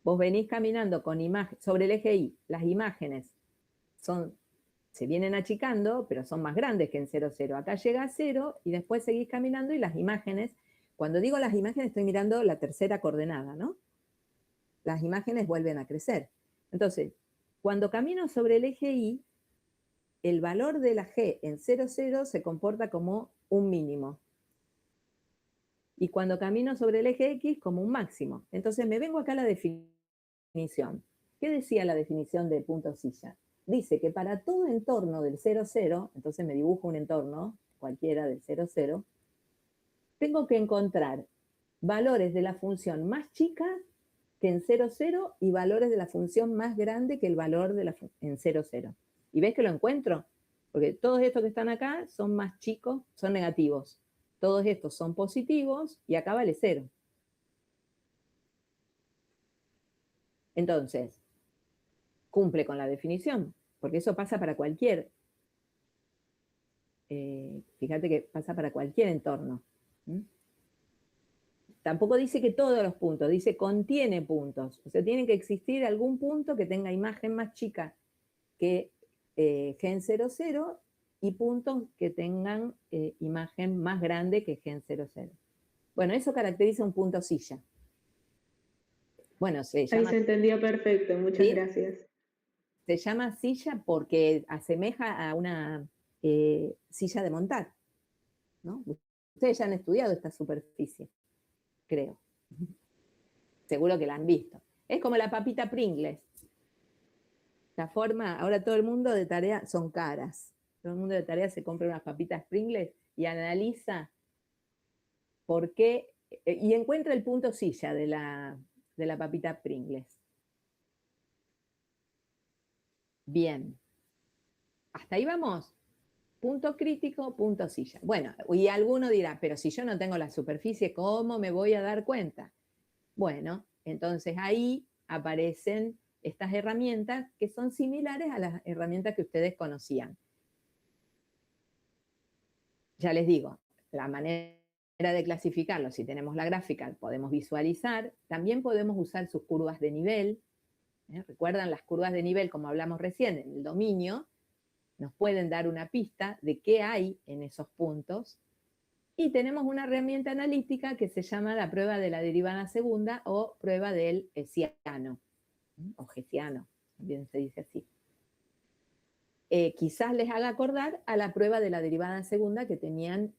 S1: Vos venís caminando con sobre el eje Y, las imágenes se vienen achicando, pero son más grandes que en 0, 0. Acá llega a 0 y después seguís caminando y las imágenes, cuando digo las imágenes estoy mirando la tercera coordenada, ¿no? Las imágenes vuelven a crecer. Entonces, cuando camino sobre el eje Y, el valor de la G en 0, 0 se comporta como un mínimo. Y cuando camino sobre el eje X, como un máximo. Entonces me vengo acá a la definición. ¿Qué decía la definición de punto silla? Dice que para todo entorno del 0, 0, entonces me dibujo un entorno cualquiera del 0, 0, tengo que encontrar valores de la función más chica que en 0, 0 y valores de la función más grande que el valor en 0, 0. ¿Y ves que lo encuentro? Porque todos estos que están acá son más chicos, son negativos. Todos estos son positivos y acá vale 0. Entonces, cumple con la definición, porque eso pasa para cualquier, fíjate que pasa para cualquier entorno. Tampoco dice que todos los puntos, dice contiene puntos. O sea, tiene que existir algún punto que tenga imagen más chica que G en 0, 0 y puntos que tengan imagen más grande que G en 0, 0. Bueno, eso caracteriza un punto silla. Bueno,
S4: Ahí se entendió perfecto, muchas gracias.
S1: Se llama silla porque asemeja a una silla de montar, ¿no? Ustedes ya han estudiado esta superficie, creo. Seguro que la han visto. Es como la papita Pringles. La forma, ahora todo el mundo de tarea son caras. Todo el mundo de tarea se compra unas papitas Pringles y analiza por qué, y encuentra el punto silla de la papita Pringles. Bien. ¿Hasta ahí vamos? Punto crítico, punto silla. Bueno, y alguno dirá, pero si yo no tengo la superficie, ¿cómo me voy a dar cuenta? Bueno, entonces ahí aparecen estas herramientas que son similares a las herramientas que ustedes conocían. Ya les digo, la manera de clasificarlo, si tenemos la gráfica, podemos visualizar, también podemos usar sus curvas de nivel. ¿Recuerdan las curvas de nivel, como hablamos recién, en el dominio? Nos pueden dar una pista de qué hay en esos puntos. Y tenemos una herramienta analítica que se llama la prueba de la derivada segunda o prueba del hessiano, o hessiano, también se dice así. Quizás les haga acordar a la prueba de la derivada segunda que tenían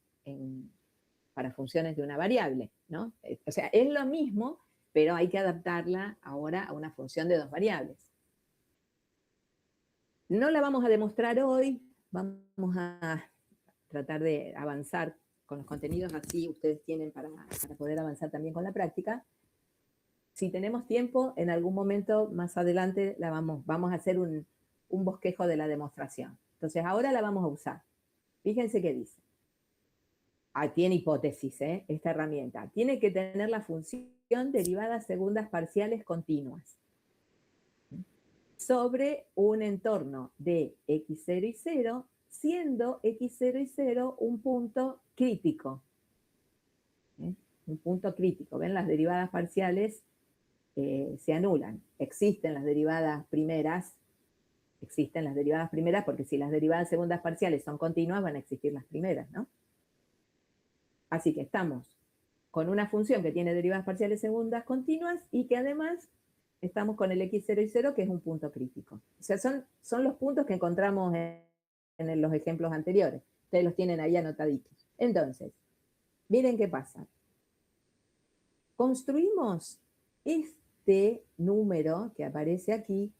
S1: para funciones de una variable, ¿no? O sea, es lo mismo, pero hay que adaptarla ahora a una función de dos variables. No la vamos a demostrar hoy, vamos a tratar de avanzar con los contenidos, así ustedes tienen para poder avanzar también con la práctica. Si tenemos tiempo, en algún momento más adelante vamos a hacer un bosquejo de la demostración. Entonces ahora la vamos a usar. Fíjense qué dice. tiene hipótesis, esta herramienta. Tiene que tener la función derivadas segundas parciales continuas sobre un entorno de x0 y 0, siendo x0 y 0 un punto crítico. Un punto crítico. ¿Ven? Las derivadas parciales se anulan. Existen las derivadas primeras porque si las derivadas segundas parciales son continuas, van a existir las primeras, ¿no? Así que estamos con una función que tiene derivadas parciales segundas continuas y que además estamos con el x0 y 0, que es un punto crítico. O sea, son los puntos que encontramos en los ejemplos anteriores. Ustedes los tienen ahí anotaditos. Entonces, miren qué pasa. Construimos este número que aparece aquí,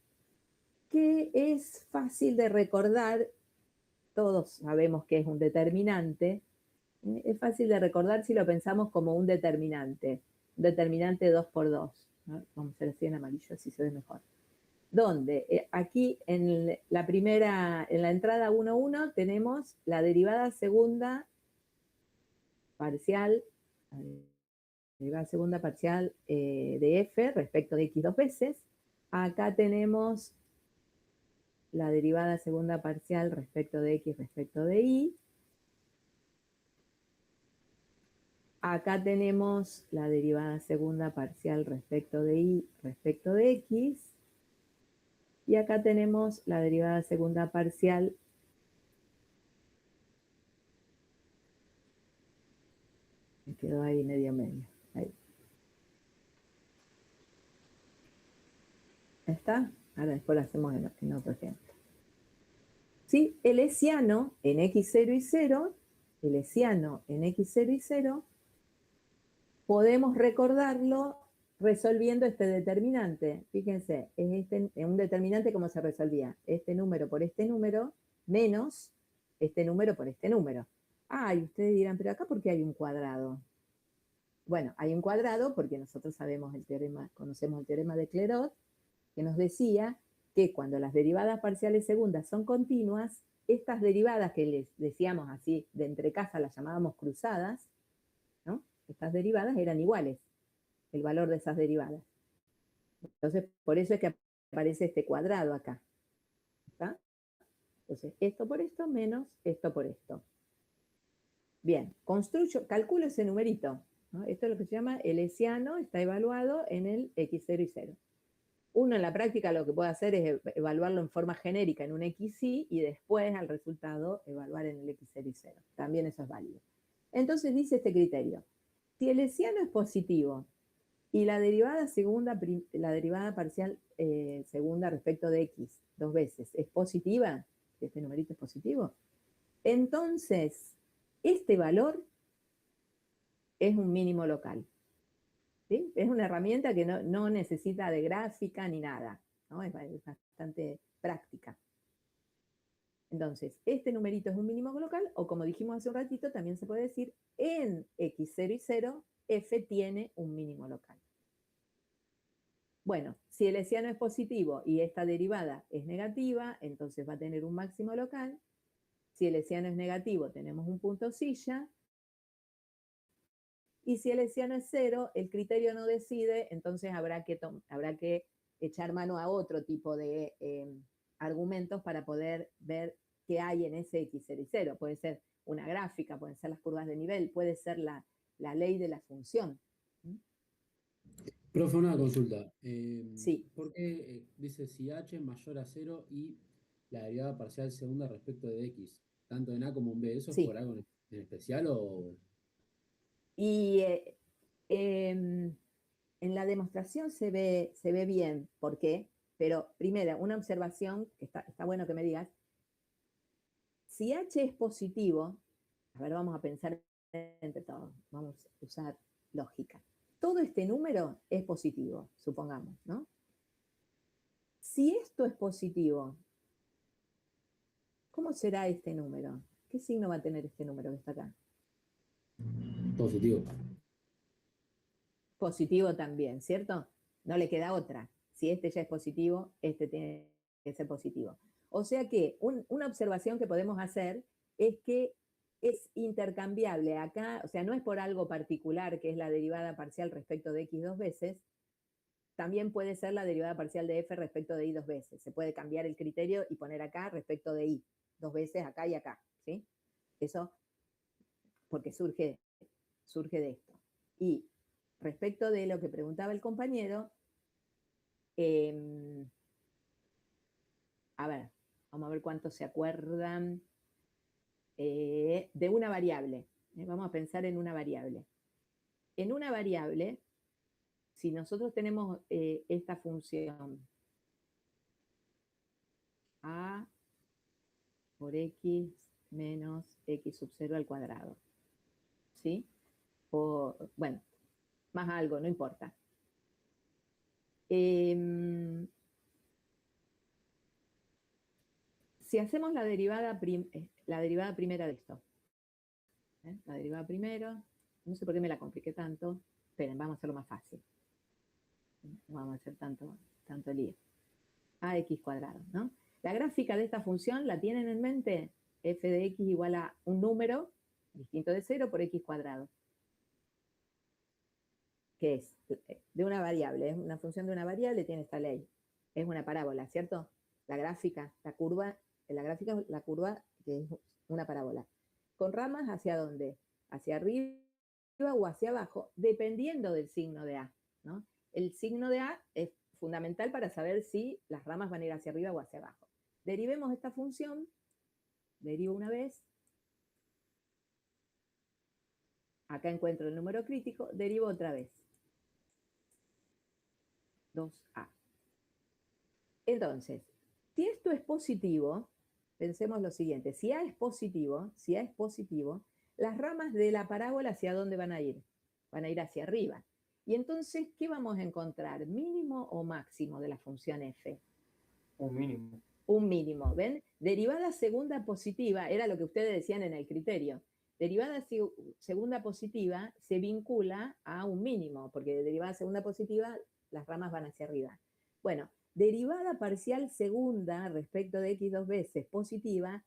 S1: que es fácil de recordar. Todos sabemos que es un determinante. Es fácil de recordar si lo pensamos como un determinante 2 por 2. ¿No? Vamos a hacer así en amarillo, así se ve mejor. Donde aquí en la entrada 1, 1 tenemos la derivada segunda parcial, de f respecto de x dos veces. Acá tenemos la derivada segunda parcial respecto de x respecto de y. Acá tenemos la derivada segunda parcial respecto de y respecto de x. Y acá tenemos la derivada segunda parcial me quedó ahí medio. Ahí. ¿Está? Ahora después lo hacemos en otro ejemplo. ¿Sí? El hessiano en x0 y 0, podemos recordarlo resolviendo este determinante. Fíjense, es un determinante como se resolvía. Este número por este número menos este número por este número. Y ustedes dirán, pero acá ¿por qué hay un cuadrado? Bueno, hay un cuadrado porque nosotros conocemos el teorema de Clairaut, que nos decía que cuando las derivadas parciales segundas son continuas, estas derivadas que les decíamos así de entre casa las llamábamos cruzadas, ¿no? Estas derivadas eran iguales, el valor de esas derivadas. Entonces, por eso es que aparece este cuadrado acá. ¿Está? Entonces, esto por esto menos esto por esto. Bien, calculo ese numerito, ¿no? Esto es lo que se llama el hessiano, está evaluado en el x0 y 0. Uno en la práctica lo que puede hacer es evaluarlo en forma genérica en un xy y después al resultado evaluar en el x0 y 0. También eso es válido. Entonces dice este criterio. Si el hessiano es positivo y la derivada parcial segunda respecto de x dos veces es positiva, este numerito es positivo, entonces este valor es un mínimo local. ¿Sí? Es una herramienta que no necesita de gráfica ni nada, ¿no? Es bastante práctica. Entonces, este numerito es un mínimo local, o como dijimos hace un ratito, también se puede decir en x0 y 0, f tiene un mínimo local. Bueno, si el hessiano es positivo y esta derivada es negativa, entonces va a tener un máximo local. Si el hessiano es negativo, tenemos un punto silla. Y si el hessiano es 0, el criterio no decide, entonces habrá que echar mano a otro tipo de argumentos para poder ver qué hay en ese x0 y 0. Puede ser una gráfica, pueden ser las curvas de nivel, puede ser la ley de la función.
S5: Profe, una consulta.
S1: Sí.
S5: ¿Por qué dice si h es mayor a 0 y la derivada parcial segunda respecto de x, tanto en a como en b? ¿Eso es
S1: Sí.
S5: por algo en especial o...?
S1: Y en la demostración se ve bien por qué, pero primero, una observación, que está bueno que me digas, si h es positivo, a ver, vamos a pensar entre todos, vamos a usar lógica. Todo este número es positivo, supongamos, ¿no? Si esto es positivo, ¿cómo será este número? ¿Qué signo va a tener este número que está acá?
S5: Positivo.
S1: Positivo también, ¿cierto? No le queda otra. Si este ya es positivo, este tiene que ser positivo. O sea que una observación que podemos hacer es que es intercambiable acá, o sea, no es por algo particular que es la derivada parcial respecto de x dos veces, también puede ser la derivada parcial de f respecto de y dos veces. Se puede cambiar el criterio y poner acá respecto de y, dos veces acá y acá, ¿sí? Eso porque surge de esto. Y respecto de lo que preguntaba el compañero, a ver, vamos a ver cuántos se acuerdan de una variable. Vamos a pensar en una variable. En una variable, si nosotros tenemos esta función a por x menos x sub 0 al cuadrado, ¿sí? O, bueno, más algo, no importa. Si hacemos la derivada primera de esto, la derivada primero, no sé por qué me la compliqué tanto, esperen, vamos a hacerlo más fácil. No vamos a hacer tanto lío. Ax cuadrado, ¿no? La gráfica de esta función la tienen en mente, f de x igual a un número distinto de 0 por x cuadrado, que es de una variable, es una función de una variable, tiene esta ley. Es una parábola, ¿cierto? La gráfica, la curva que es una parábola. ¿Con ramas hacia dónde? Hacia arriba o hacia abajo, dependiendo del signo de A, ¿no? El signo de A es fundamental para saber si las ramas van a ir hacia arriba o hacia abajo. Derivemos esta función, derivo una vez, acá encuentro el número crítico, derivo otra vez. 2A. Entonces, si esto es positivo, pensemos lo siguiente, si A es positivo, las ramas de la parábola ¿hacia dónde van a ir? Van a ir hacia arriba. Y entonces, ¿qué vamos a encontrar? ¿Mínimo o máximo de la función f?
S2: Un mínimo.
S1: Un mínimo, ¿ven? Derivada segunda positiva, era lo que ustedes decían en el criterio. Derivada segunda positiva se vincula a un mínimo, porque de derivada segunda positiva las ramas van hacia arriba. Bueno, derivada parcial segunda respecto de x dos veces positiva,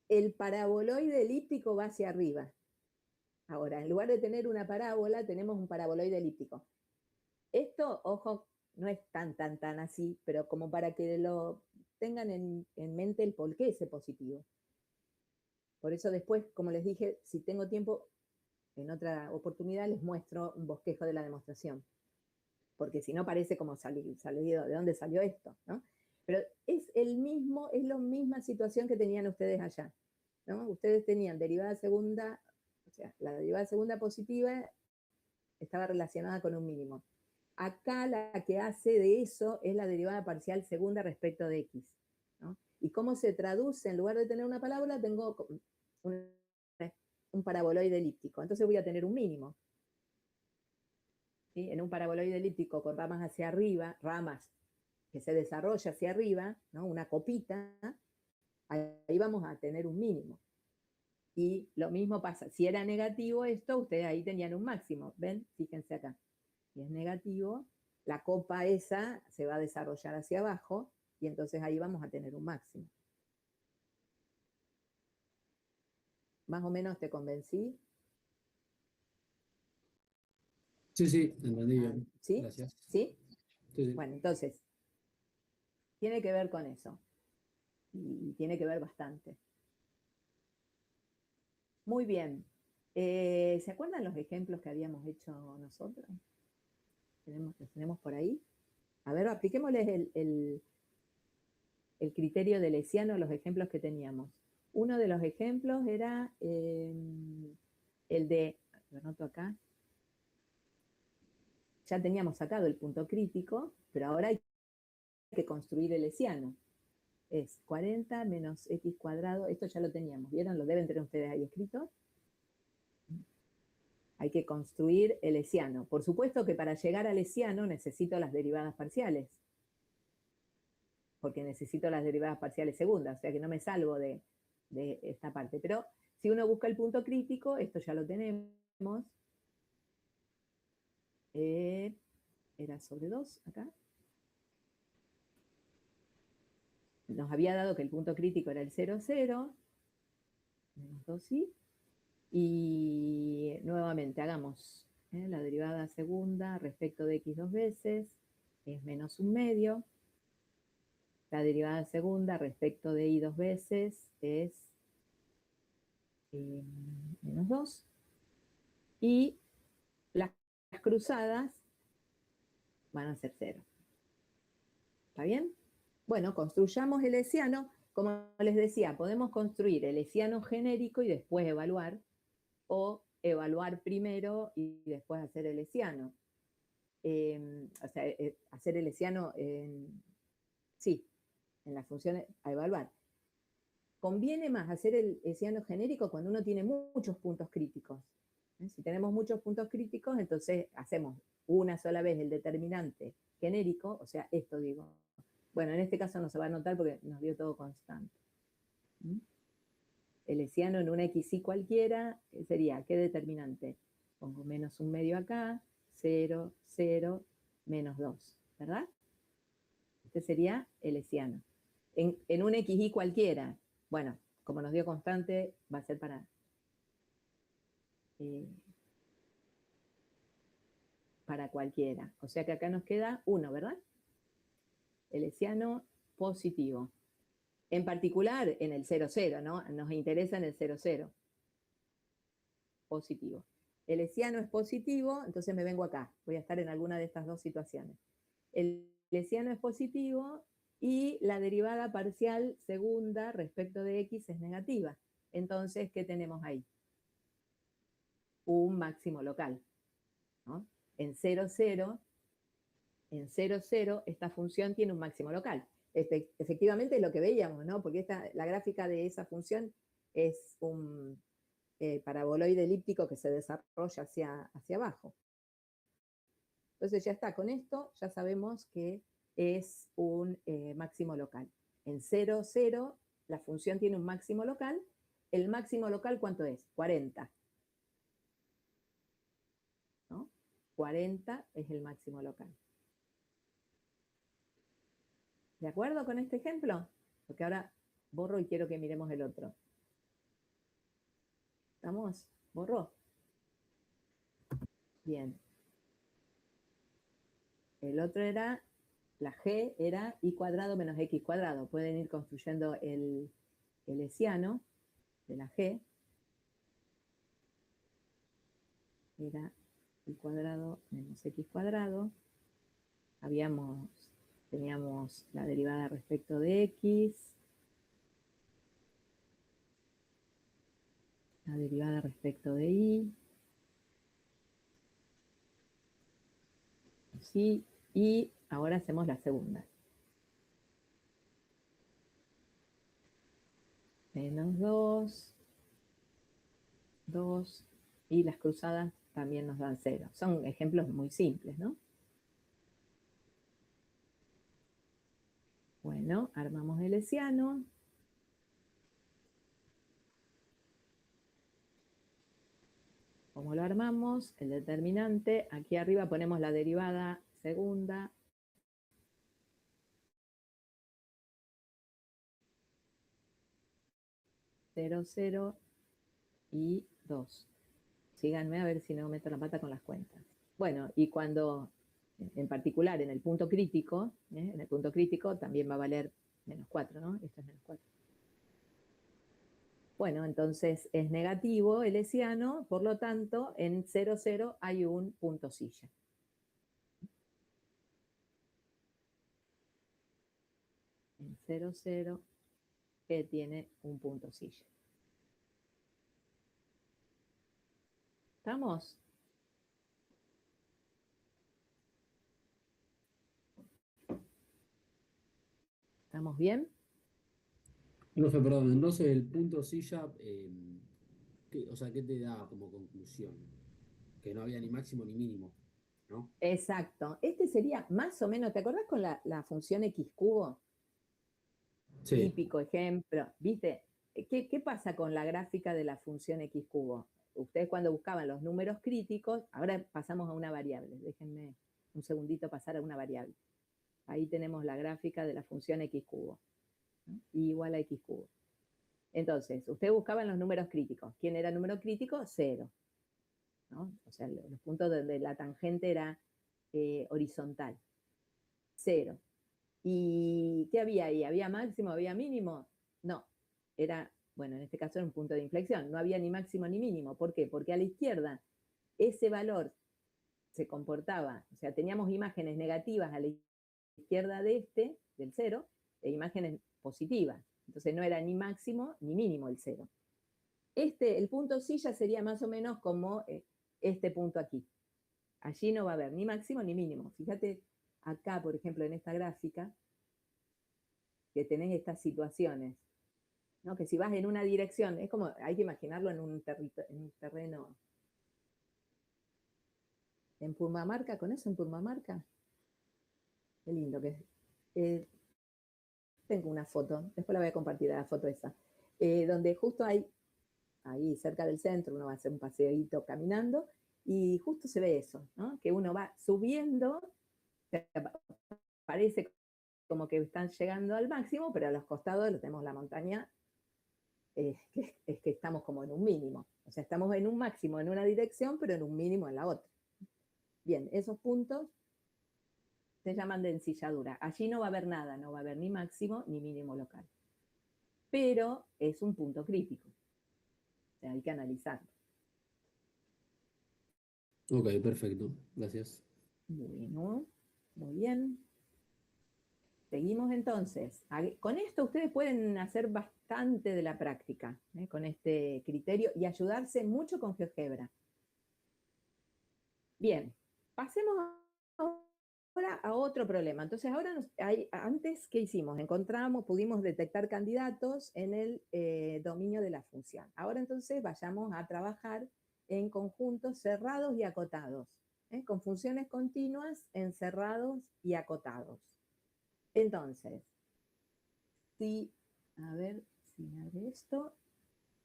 S1: el paraboloide elíptico va hacia arriba. Ahora, en lugar de tener una parábola, tenemos un paraboloide elíptico. Esto, ojo, no es tan así, pero como para que lo tengan en mente el por qué ese positivo. Por eso después, como les dije, si tengo tiempo, en otra oportunidad les muestro un bosquejo de la demostración. Porque si no parece como salido, ¿de dónde salió esto? ¿No? Pero es la misma situación que tenían ustedes allá, ¿no? Ustedes tenían derivada segunda, o sea, la derivada segunda positiva estaba relacionada con un mínimo. Acá la que hace de eso es la derivada parcial segunda respecto de x, ¿no? ¿Y cómo se traduce? En lugar de tener una parábola, tengo un paraboloide elíptico. Entonces voy a tener un mínimo. ¿Sí? En un paraboloide elíptico con ramas hacia arriba, ramas que se desarrolla hacia arriba, ¿no? Una copita, ahí vamos a tener un mínimo. Y lo mismo pasa, si era negativo esto, ustedes ahí tenían un máximo, ¿ven? Fíjense acá. Si es negativo, la copa esa se va a desarrollar hacia abajo y entonces ahí vamos a tener un máximo. ¿Más o menos te convencí?
S5: Sí, entendí bien.
S1: ¿Sí?
S5: Gracias.
S1: ¿Sí?
S5: Sí.
S1: Bueno, entonces, tiene que ver con eso. Y tiene que ver bastante. Muy bien. ¿Se acuerdan los ejemplos que habíamos hecho nosotros? ¿Los tenemos por ahí? A ver, apliquémosles el criterio de Lesiano a los ejemplos que teníamos. Uno de los ejemplos era el de, lo anoto acá, ya teníamos sacado el punto crítico, pero ahora hay que construir el Lesiano. Es 40 menos x cuadrado, esto ya lo teníamos, ¿vieron? Lo deben tener ustedes ahí escrito. Hay que construir el Lesiano. Por supuesto que para llegar al Lesiano necesito las derivadas parciales, porque necesito las derivadas parciales segundas, o sea que no me salvo de esta parte. Pero si uno busca el punto crítico, esto ya lo tenemos. Era sobre 2 acá. Nos había dado que el punto crítico era el 0, 0. menos 2i. Y nuevamente hagamos la derivada segunda respecto de x dos veces, es menos 1/2. La derivada segunda respecto de y dos veces es menos 2. Y las cruzadas van a ser 0. ¿Está bien? Bueno, construyamos el hessiano. Como les decía, podemos construir el hessiano genérico y después evaluar, o evaluar primero y después hacer el hessiano. O sea, hacer el hessiano en las funciones a evaluar. Conviene más hacer el hessiano genérico cuando uno tiene muchos puntos críticos. Si tenemos muchos puntos críticos, entonces hacemos una sola vez el determinante genérico, o sea, esto digo. Bueno, en este caso no se va a notar porque nos dio todo constante. El hessiano en una xy cualquiera sería, ¿qué determinante? Pongo menos 1/2 acá, 0, 0, menos 2, ¿verdad? Este sería el hessiano. En un xy cualquiera, bueno, como nos dio constante, va a ser para cualquiera. O sea que acá nos queda 1, ¿verdad? El hessiano positivo. En particular en el 0, 0, ¿no? Nos interesa en el 0, 0. Positivo. El hessiano es positivo, entonces me vengo acá. Voy a estar en alguna de estas dos situaciones. El hessiano es positivo y la derivada parcial segunda respecto de x es negativa. Entonces, ¿qué tenemos ahí? Un máximo local, ¿no? En 0, 0, esta función tiene un máximo local. Efectivamente es lo que veíamos, ¿no? Porque la gráfica de esa función es un paraboloide elíptico que se desarrolla hacia abajo. Entonces ya está, con esto ya sabemos que es un máximo local. En 0, 0, la función tiene un máximo local. ¿El máximo local cuánto es? 40. ¿No? 40 es el máximo local. ¿De acuerdo con este ejemplo? Porque ahora borro y quiero que miremos el otro. ¿Estamos? ¿Borró? Bien. El otro era, la g era y cuadrado menos x cuadrado. Pueden ir construyendo el hessiano de la g. Era y cuadrado menos x cuadrado. Teníamos la derivada respecto de x. La derivada respecto de y. Sí, y ahora hacemos la segunda. Menos 2, 2, y las cruzadas también nos dan 0. Son ejemplos muy simples, ¿no? Bueno, armamos el hessiano. ¿Cómo lo armamos? El determinante. Aquí arriba ponemos la derivada segunda. Cero, 0 y 2. Síganme a ver si no meto la pata con las cuentas. Bueno, y cuando, en particular en el punto crítico, también va a valer menos 4, ¿no? Esto es menos 4. Bueno, entonces es negativo el hessiano, por lo tanto, en 0, 0 hay un punto silla. En 0, 0, que tiene un punto silla. ¿Estamos? ¿Estamos bien?
S5: Profe, perdón, entonces el punto silla, ¿qué te da como conclusión? Que no había ni máximo ni mínimo, ¿no?
S1: Exacto. Este sería más o menos, ¿te acordás con la función x cubo?
S5: Sí.
S1: Típico ejemplo, ¿viste? ¿Qué pasa con la gráfica de la función x cubo? Ustedes cuando buscaban los números críticos, ahora pasamos a una variable. Déjenme un segundito pasar a una variable. Ahí tenemos la gráfica de la función x cubo, ¿no? Y igual a x cubo. Entonces, usted buscaba en los números críticos. ¿Quién era el número crítico? 0. ¿No? O sea, los puntos donde la tangente era horizontal. 0. ¿Y qué había ahí? ¿Había máximo? ¿Había mínimo? No. Era, bueno, en este caso era un punto de inflexión. No había ni máximo ni mínimo. ¿Por qué? Porque a la izquierda ese valor se comportaba, o sea, teníamos imágenes negativas a la izquierda de del 0, e imágenes positivas. Entonces no era ni máximo ni mínimo el 0. El punto silla sería más o menos como este punto aquí. Allí no va a haber ni máximo ni mínimo. Fíjate acá, por ejemplo, en esta gráfica, que tenés estas situaciones, ¿no? Que si vas en una dirección, es como, hay que imaginarlo en un terreno. En Purmamarca, ¿con eso en Purmamarca? Qué lindo que es. Tengo una foto, después la voy a compartir, la foto esa, donde justo hay, ahí cerca del centro, uno va a hacer un paseíto caminando, y justo se ve eso, ¿no? Que uno va subiendo, parece como que están llegando al máximo, pero a los costados tenemos la montaña, que estamos como en un mínimo. O sea, estamos en un máximo en una dirección, pero en un mínimo en la otra. Bien, esos puntos se llaman de ensilladura. Allí no va a haber nada, no va a haber ni máximo ni mínimo local. Pero es un punto crítico. O sea, hay que analizarlo.
S5: Ok, perfecto. Gracias.
S1: Bueno, muy bien. Seguimos entonces. Con esto ustedes pueden hacer bastante de la práctica, con este criterio, y ayudarse mucho con GeoGebra. Bien, pasemos ahora a otro problema. Entonces, ahora antes, ¿qué hicimos? Pudimos detectar candidatos en el dominio de la función. Ahora entonces vayamos a trabajar en conjuntos cerrados y acotados, con funciones continuas en cerrados y acotados. Entonces, a ver si abre esto,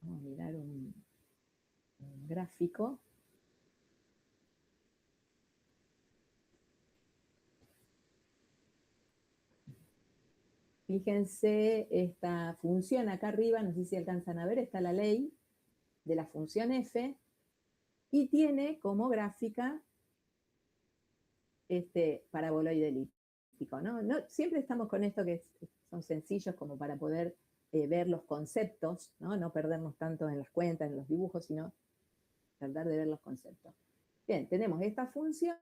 S1: vamos a mirar un gráfico. Fíjense esta función acá arriba, no sé si alcanzan a ver, está la ley de la función f, y tiene como gráfica este paraboloide elíptico, ¿no? Siempre estamos con esto que son sencillos como para poder ver los conceptos, ¿no? No perdernos tanto en las cuentas, en los dibujos, sino tratar de ver los conceptos. Bien, tenemos esta función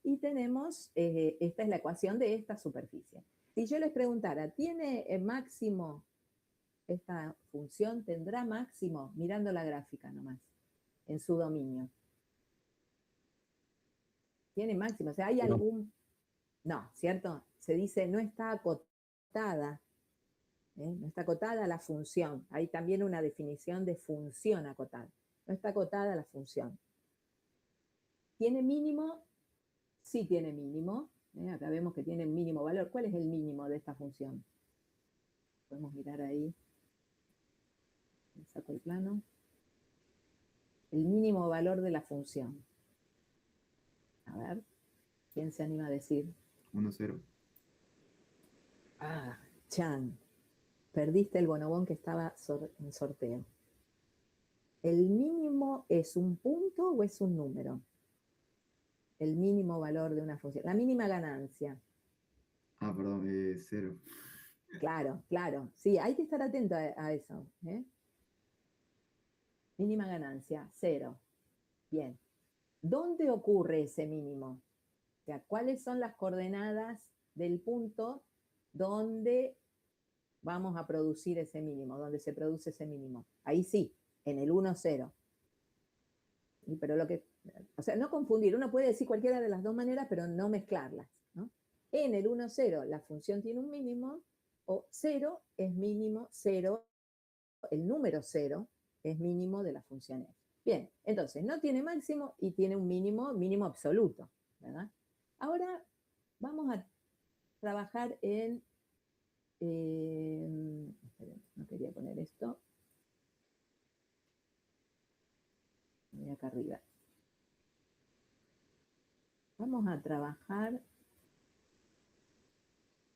S1: y tenemos, esta es la ecuación de esta superficie. Si yo les preguntara, ¿tiene máximo esta función? ¿Tendrá máximo? Mirando la gráfica nomás, en su dominio. ¿Tiene máximo? O sea, ¿hay algún...? No, ¿cierto? Se dice no está acotada. No está acotada la función. Hay también una definición de función acotada. No está acotada la función. ¿Tiene mínimo? Sí tiene mínimo. Acá vemos que tiene mínimo valor. ¿Cuál es el mínimo de esta función? Podemos mirar ahí. Saco el plano. El mínimo valor de la función. A ver, ¿quién se anima a decir?
S6: 1-0.
S1: Ah, Chan. Perdiste el bonobón que estaba en sorteo. ¿El mínimo es un punto o es un número? El mínimo valor de una función. La mínima ganancia.
S6: Ah, perdón, 0.
S1: Claro, claro. Sí, hay que estar atento a eso. Mínima ganancia, 0. Bien. ¿Dónde ocurre ese mínimo? O sea, ¿cuáles son las coordenadas del punto donde vamos a producir ese mínimo, donde se produce ese mínimo? Ahí sí, en el 1, 0. Pero o sea, no confundir, uno puede decir cualquiera de las dos maneras, pero no mezclarlas, ¿no? En el 1, 0 la función tiene un mínimo, o 0 es mínimo, 0, el número 0 es mínimo de la función f. Bien, entonces no tiene máximo y tiene un mínimo absoluto, ¿verdad? Ahora vamos a trabajar en... esperen, no quería poner esto. Voy acá arriba. Vamos a trabajar,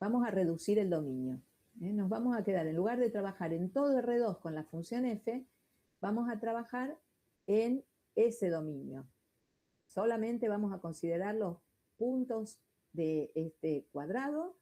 S1: vamos a reducir el dominio, Nos vamos a quedar, en lugar de trabajar en todo R2 con la función f, vamos a trabajar en ese dominio. Solamente vamos a considerar los puntos de este cuadrado,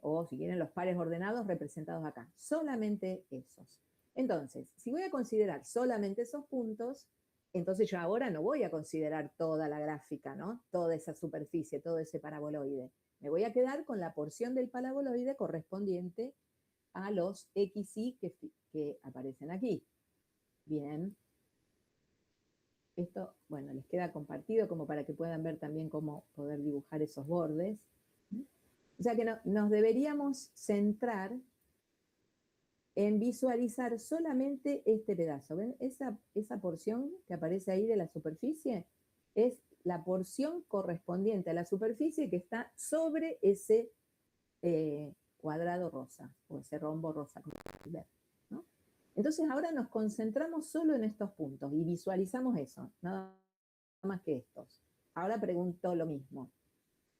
S1: o si quieren los pares ordenados representados acá. Solamente esos. Entonces, si voy a considerar solamente esos puntos, entonces yo ahora no voy a considerar toda la gráfica, ¿no? Toda esa superficie, todo ese paraboloide. Me voy a quedar con la porción del paraboloide correspondiente a los XY que aparecen aquí. Bien. Esto, bueno, les queda compartido como para que puedan ver también cómo poder dibujar esos bordes. O sea que nos deberíamos centrar en visualizar solamente este pedazo. ¿Ven? Esa porción que aparece ahí de la superficie es la porción correspondiente a la superficie que está sobre ese cuadrado rosa, o ese rombo rosa, como pueden ver, ¿no? Entonces ahora nos concentramos solo en estos puntos y visualizamos eso, nada más que estos. Ahora pregunto lo mismo.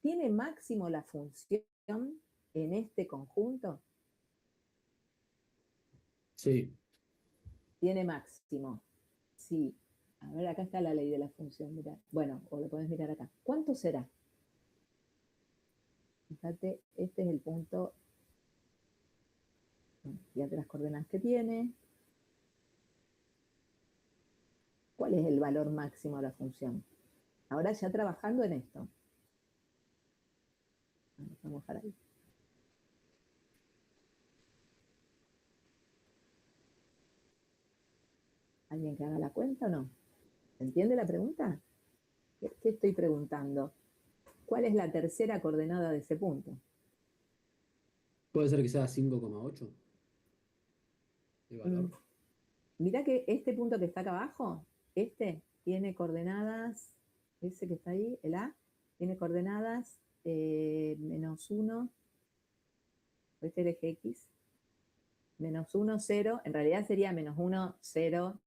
S1: ¿Tiene máximo la función en este conjunto?
S5: Sí.
S1: Tiene máximo. Sí. A ver, acá está la ley de la función. Mirá. Bueno, o lo podés mirar acá. ¿Cuánto será? Fíjate, este es el punto. Fíjate las coordenadas que tiene. ¿Cuál es el valor máximo de la función? Ahora ya trabajando en esto. Vamos a dejar ahí. ¿Alguien que haga la cuenta o no? ¿Entiende la pregunta? ¿Qué estoy preguntando? ¿Cuál es la tercera coordenada de ese punto?
S5: Puede ser que sea 5,8 de valor.
S1: Mirá que este punto que está acá abajo, este tiene coordenadas, ese que está ahí, el A, tiene coordenadas -1, este es el eje X, -1, 0, en realidad sería -1, 0,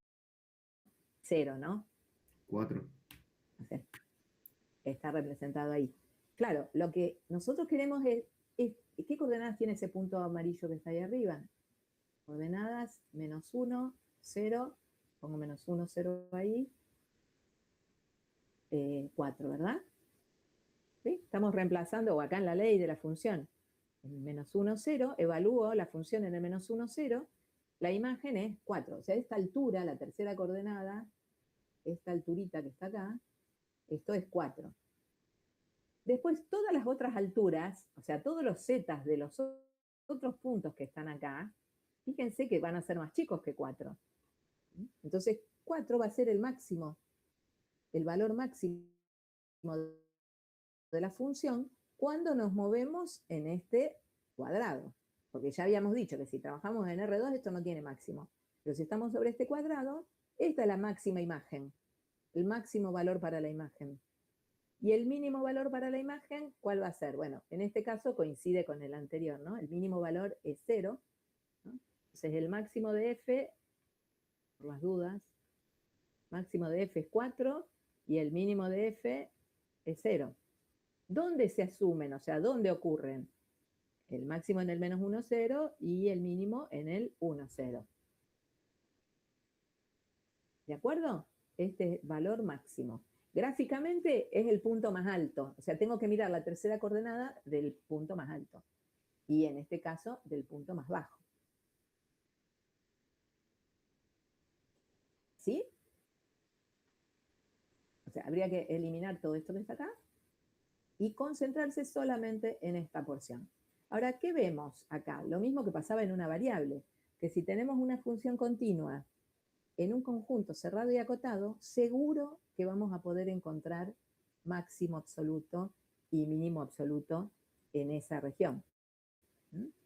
S1: 0, ¿no?
S6: 4.
S1: O sea, está representado ahí. Claro, lo que nosotros queremos es ¿qué coordenadas tiene ese punto amarillo que está ahí arriba? Coordenadas -1, 0, pongo -1, 0 ahí, 4, ¿verdad? ¿Sí? Estamos reemplazando, o acá en la ley de la función, en -1, 0, evalúo la función en el -1, 0, la imagen es 4. O sea, esta altura, la tercera coordenada, esta alturita que está acá, esto es 4. Después, todas las otras alturas, o sea, todos los zetas de los otros puntos que están acá, fíjense que van a ser más chicos que 4. Entonces, 4 va a ser el máximo, el valor máximo de la función cuando nos movemos en este cuadrado. Porque ya habíamos dicho que si trabajamos en R2 esto no tiene máximo. Pero si estamos sobre este cuadrado, esta es la máxima imagen, el máximo valor para la imagen. Y el mínimo valor para la imagen, ¿cuál va a ser? Bueno, en este caso coincide con el anterior, ¿no? El mínimo valor es 0, ¿no? Entonces el máximo de f, por las dudas, máximo de f es 4 y el mínimo de f es 0. ¿Dónde se asumen? O sea, ¿dónde ocurren? El máximo en el -1, 0 y el mínimo en el 1, 0. ¿De acuerdo? Este es valor máximo. Gráficamente es el punto más alto. O sea, tengo que mirar la tercera coordenada del punto más alto. Y en este caso, del punto más bajo. ¿Sí? O sea, habría que eliminar todo esto que está acá y concentrarse solamente en esta porción. Ahora, ¿qué vemos acá? Lo mismo que pasaba en una variable, que si tenemos una función continua en un conjunto cerrado y acotado, seguro que vamos a poder encontrar máximo absoluto y mínimo absoluto en esa región.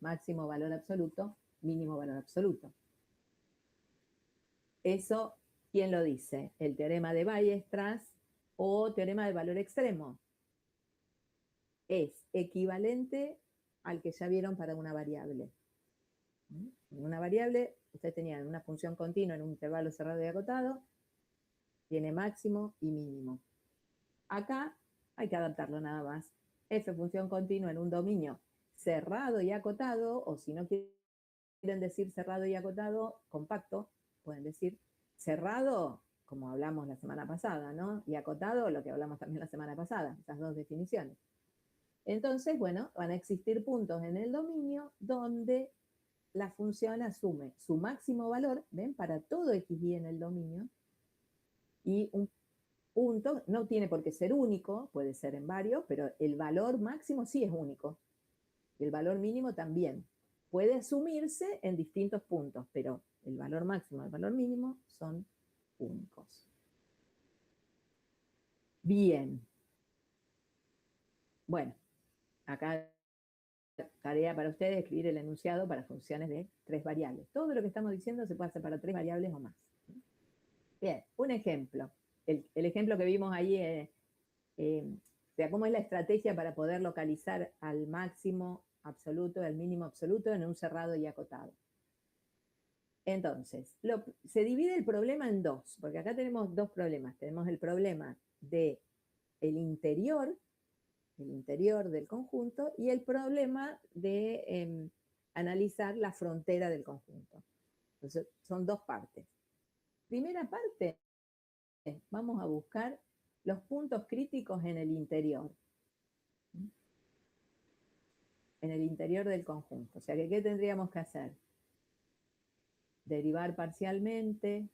S1: Máximo valor absoluto, mínimo valor absoluto. Eso, ¿quién lo dice? El teorema de Weierstrass o teorema de valor extremo. Es equivalente al que ya vieron para una variable. En una variable, ustedes tenían una función continua en un intervalo cerrado y acotado, tiene máximo y mínimo. Acá hay que adaptarlo nada más. F función continua en un dominio cerrado y acotado, o si no quieren decir cerrado y acotado, compacto, pueden decir cerrado, como hablamos la semana pasada, ¿no? Y acotado, lo que hablamos también la semana pasada, esas dos definiciones. Entonces, bueno, van a existir puntos en el dominio donde la función asume su máximo valor, ¿ven? Para todo x, y en el dominio, y un punto no tiene por qué ser único, puede ser en varios, pero el valor máximo sí es único. Y el valor mínimo también. Puede asumirse en distintos puntos, pero el valor máximo y el valor mínimo son únicos. Bien. Bueno, acá tarea para ustedes, escribir el enunciado para funciones de 3 variables. Todo lo que estamos diciendo se puede hacer para 3 variables o más. Bien, un ejemplo. El ejemplo que vimos ahí, o sea, cómo es la estrategia para poder localizar al máximo absoluto, al mínimo absoluto en un cerrado y acotado. Entonces, se divide el problema en dos, porque acá tenemos dos problemas. Tenemos el problema del interior del conjunto, y el problema de analizar la frontera del conjunto. Entonces, son dos partes. Primera parte, vamos a buscar los puntos críticos en el interior. En el interior del conjunto. O sea, ¿qué tendríamos que hacer? Derivar parcialmente,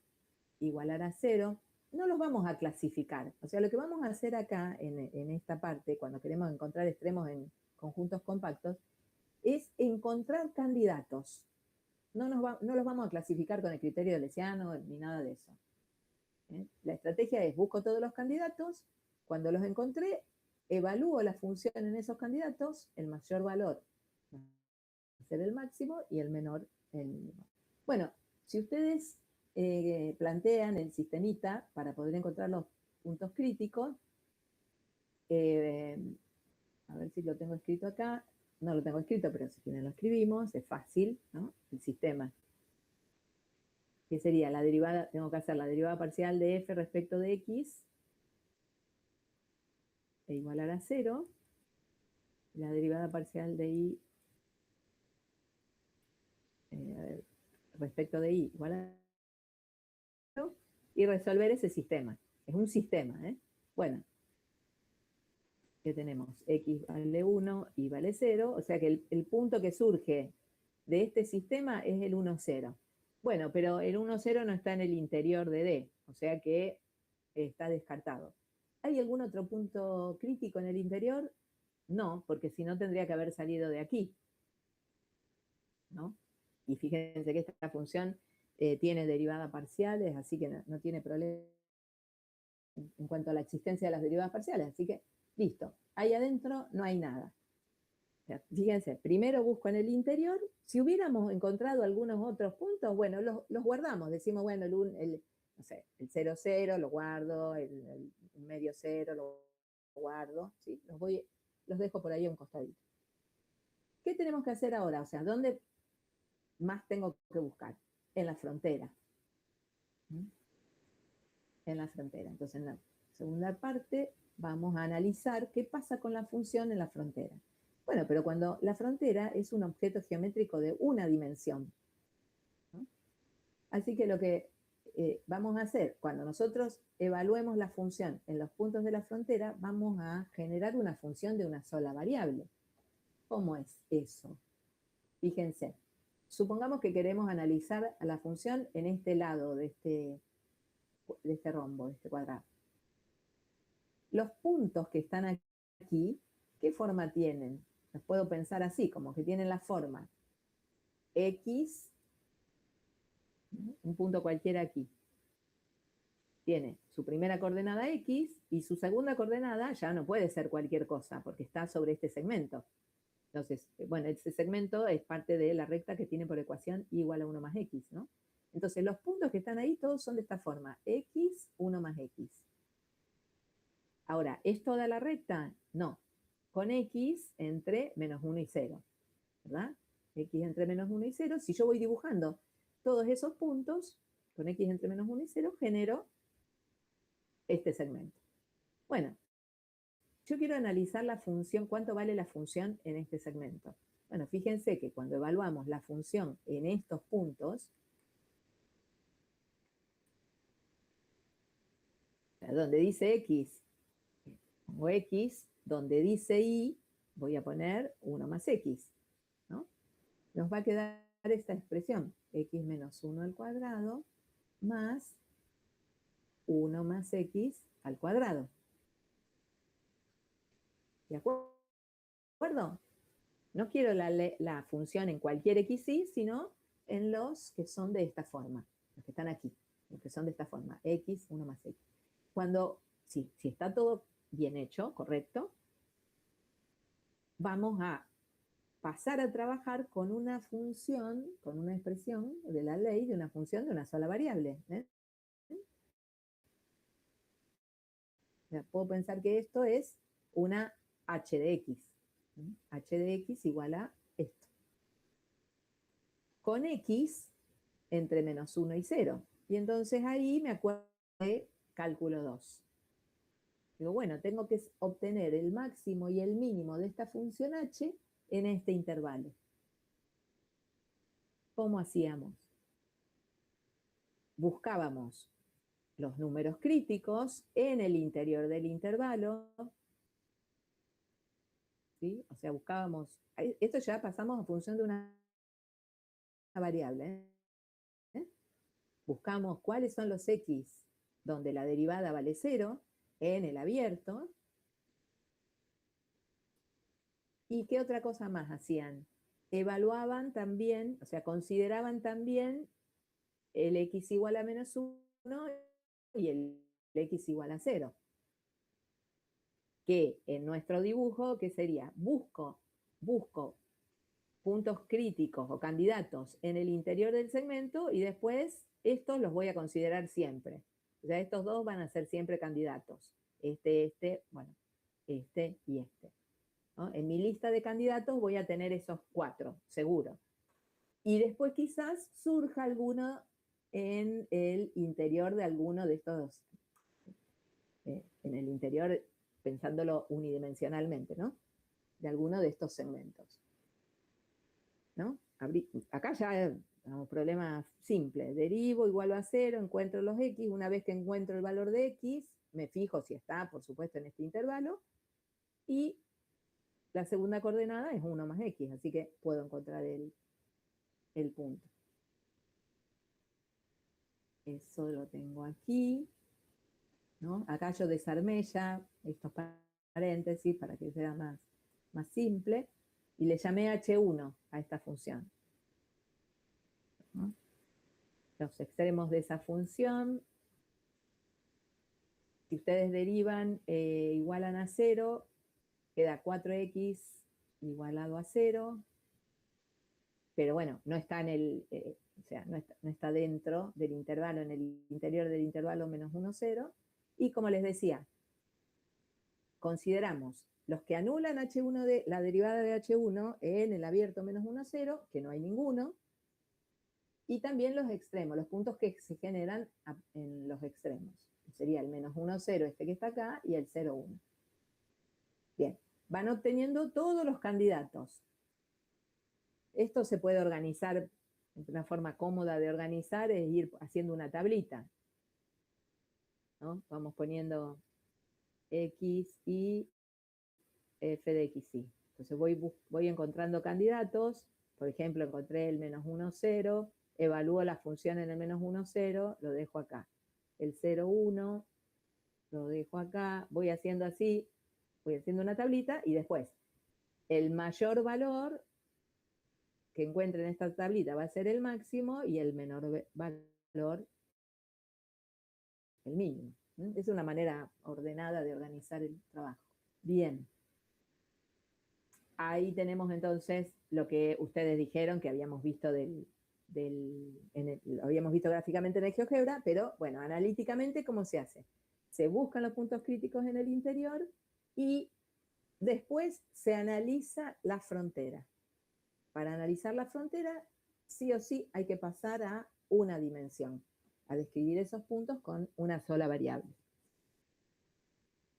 S1: igualar a 0. No los vamos a clasificar. O sea, lo que vamos a hacer acá, en esta parte, cuando queremos encontrar extremos en conjuntos compactos, es encontrar candidatos. No los vamos a clasificar con el criterio de Lesiano ni nada de eso. La estrategia es, busco todos los candidatos, cuando los encontré, evalúo la función en esos candidatos, el mayor valor va a ser el máximo y el menor el mínimo. Bueno, si ustedes plantean el sistemita para poder encontrar los puntos críticos, a ver si lo tengo escrito acá, no lo tengo escrito, pero si quieren lo escribimos, es fácil, ¿no? El sistema. ¿Qué sería? La derivada, tengo que hacer la derivada parcial de f respecto de x, e igualar a 0, la derivada parcial de y respecto de y igual a 0, y resolver ese sistema. Es un sistema, ¿eh? Bueno, ¿qué tenemos? X vale 1, y vale 0, o sea que el punto que surge de este sistema es el 1, 0. Bueno, pero el 1, 0 no está en el interior de D, o sea que está descartado. ¿Hay algún otro punto crítico en el interior? No, porque si no tendría que haber salido de aquí, ¿no? Y fíjense que esta función tiene derivada parciales, así que no tiene problema en cuanto a la existencia de las derivadas parciales, así que listo. Ahí adentro no hay nada. O sea, fíjense, primero busco en el interior. Si hubiéramos encontrado algunos otros puntos, bueno, los guardamos. Decimos, bueno, no sé, el 0, 0 lo guardo, el medio 0 lo guardo, ¿sí? Los dejo por ahí a un costadito. ¿Qué tenemos que hacer ahora? O sea, ¿dónde más tengo que buscar? En la frontera. En la frontera. Entonces, en la segunda parte vamos a analizar qué pasa con la función en la frontera. Bueno, pero cuando la frontera es un objeto geométrico de una dimensión, ¿no? Así que lo que vamos a hacer, cuando nosotros evaluemos la función en los puntos de la frontera, vamos a generar una función de una sola variable. ¿Cómo es eso? Fíjense, supongamos que queremos analizar la función en este lado de este rombo, de este cuadrado. Los puntos que están aquí, ¿qué forma tienen? Los puedo pensar así, como que tienen la forma X, un punto cualquiera aquí. Tiene su primera coordenada X y su segunda coordenada ya no puede ser cualquier cosa, porque está sobre este segmento. Entonces, bueno, ese segmento es parte de la recta que tiene por ecuación y igual a 1 más X, ¿no? Entonces, los puntos que están ahí todos son de esta forma, X, 1 más X. Ahora, ¿es toda la recta? No. Con X entre menos 1 y 0, ¿verdad? X entre menos 1 y 0. Si yo voy dibujando todos esos puntos, con X entre menos 1 y 0, genero este segmento. Bueno, yo quiero analizar la función, cuánto vale la función en este segmento. Bueno, fíjense que cuando evaluamos la función en estos puntos, donde dice X, pongo X, donde dice Y, voy a poner 1 más X, ¿no? Nos va a quedar esta expresión, X menos 1 al cuadrado, más 1 más X al cuadrado. ¿De acuerdo? No quiero la función en cualquier XY, sino en los que son de esta forma, los que están aquí, los que son de esta forma, X, 1 más X. Cuando, si está todo bien hecho, correcto, vamos a pasar a trabajar con una función, con una expresión de la ley de una función de una sola variable. Puedo pensar que esto es una h de x. H de x igual a esto. Con x entre menos 1 y 0. Y entonces ahí me acuerdo de cálculo 2. Digo, bueno, tengo que obtener el máximo y el mínimo de esta función h en este intervalo. ¿Cómo hacíamos? Buscábamos los números críticos en el interior del intervalo, ¿sí? O sea, buscábamos, esto ya pasamos a función de una variable, ¿eh? Buscamos cuáles son los x donde la derivada vale 0 en el abierto. ¿Y qué otra cosa más hacían? Evaluaban también, o sea, consideraban también el x igual a menos 1 y el x igual a 0. Que en nuestro dibujo, ¿qué sería? Busco puntos críticos o candidatos en el interior del segmento y después estos los voy a considerar siempre. O sea, estos dos van a ser siempre candidatos. Bueno, este y este, ¿no? En mi lista de candidatos voy a tener esos 4, seguro. Y después quizás surja alguno en el interior de alguno de estos, en el interior, pensándolo unidimensionalmente, ¿no? De alguno de estos segmentos, ¿no? Acá ya es un problema simple. Derivo igual a 0, encuentro los x. Una vez que encuentro el valor de x, me fijo si está, por supuesto, en este intervalo. Y la segunda coordenada es 1 más x, así que puedo encontrar el punto. Eso lo tengo aquí, ¿no? Acá yo desarmé ya estos paréntesis para que sea más simple, y le llamé h1 a esta función, ¿no? Los extremos de esa función, si ustedes derivan igualan a 0, queda 4x igualado a 0, pero bueno, no está en el, o sea, no está dentro del intervalo, en el interior del intervalo menos 1, 0, y como les decía, consideramos los que anulan h1 de la derivada de h1 en el abierto menos 1, 0, que no hay ninguno, y también los extremos, los puntos que se generan en los extremos. Sería el menos 1, 0, este que está acá, y el 0, 1. Bien, van obteniendo todos los candidatos. Esto se puede organizar, una forma cómoda de organizar es ir haciendo una tablita, ¿no? Vamos poniendo x, y, f de x, y. Entonces voy encontrando candidatos, por ejemplo, encontré el menos 1, 0, evalúo la función en el menos 1, 0, lo dejo acá. El 0, 1, lo dejo acá, voy haciendo así, voy haciendo una tablita y después el mayor valor que encuentre en esta tablita va a ser el máximo y el menor valor el mínimo. Es una manera ordenada de organizar el trabajo. Bien. Ahí tenemos entonces lo que ustedes dijeron que habíamos visto lo habíamos visto gráficamente en el GeoGebra, pero bueno, analíticamente, ¿cómo se hace? Se buscan los puntos críticos en el interior y después se analiza la frontera. Para analizar la frontera, sí o sí hay que pasar a una dimensión, a describir esos puntos con una sola variable.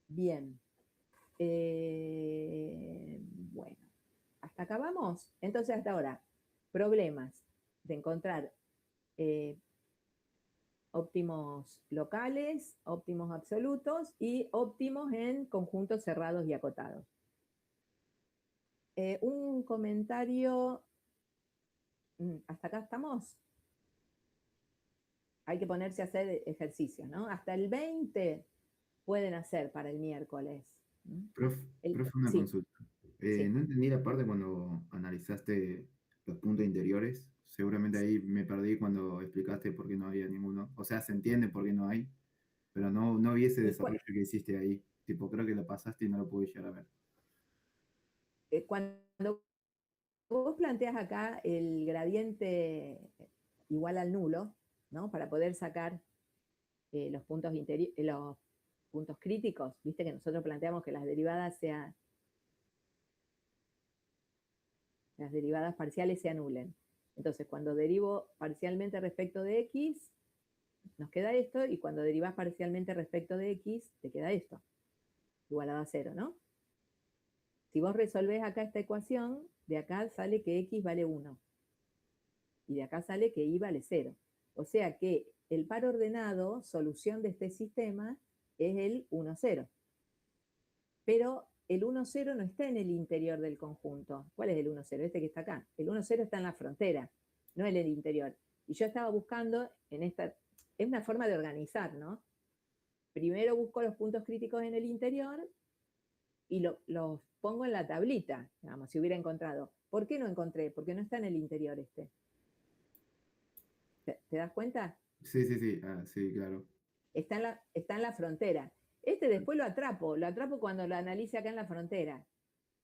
S1: Bien. Bueno, hasta acá vamos. Entonces, hasta ahora, problemas de encontrar óptimos locales, óptimos absolutos y óptimos en conjuntos cerrados y acotados. Un comentario, hasta acá estamos. Hay que ponerse a hacer ejercicios, ¿no? Hasta el 20 pueden hacer para el miércoles.
S6: Profe, una
S1: Sí,
S6: consulta.
S1: sí.
S6: No entendí la parte cuando analizaste los puntos interiores. Seguramente ahí me perdí cuando explicaste por qué no había ninguno. O sea, se entiende por qué no hay, pero no vi ese
S1: Y
S6: desarrollo que hiciste ahí. Tipo, creo que lo pasaste y no lo pude llegar a ver.
S1: cuando vos planteas acá el gradiente igual al nulo, ¿no? Para poder sacar los puntos críticos, viste que nosotros planteamos que las derivadas parciales se anulen. Entonces, cuando derivo parcialmente respecto de x, nos queda esto, y cuando derivas parcialmente respecto de x, te queda esto, igualado a 0, ¿no? Si vos resolvés acá esta ecuación, de acá sale que x vale 1, y de acá sale que y vale 0. O sea que el par ordenado, solución de este sistema, es el 1, 0. Pero el 1, 0 no está en el interior del conjunto. ¿Cuál es el 1, 0? Este que está acá. El 1, 0 está en la frontera, no en el interior. Y yo estaba buscando en esta, es una forma de organizar, ¿no? Primero busco los puntos críticos en el interior y los pongo en la tablita, digamos, si hubiera encontrado. ¿Por qué no encontré? Porque no está en el interior este. ¿Te das cuenta?
S6: Sí, sí, sí. Ah, sí, claro.
S1: Está en la frontera. Este después lo atrapo cuando lo analice acá en la frontera.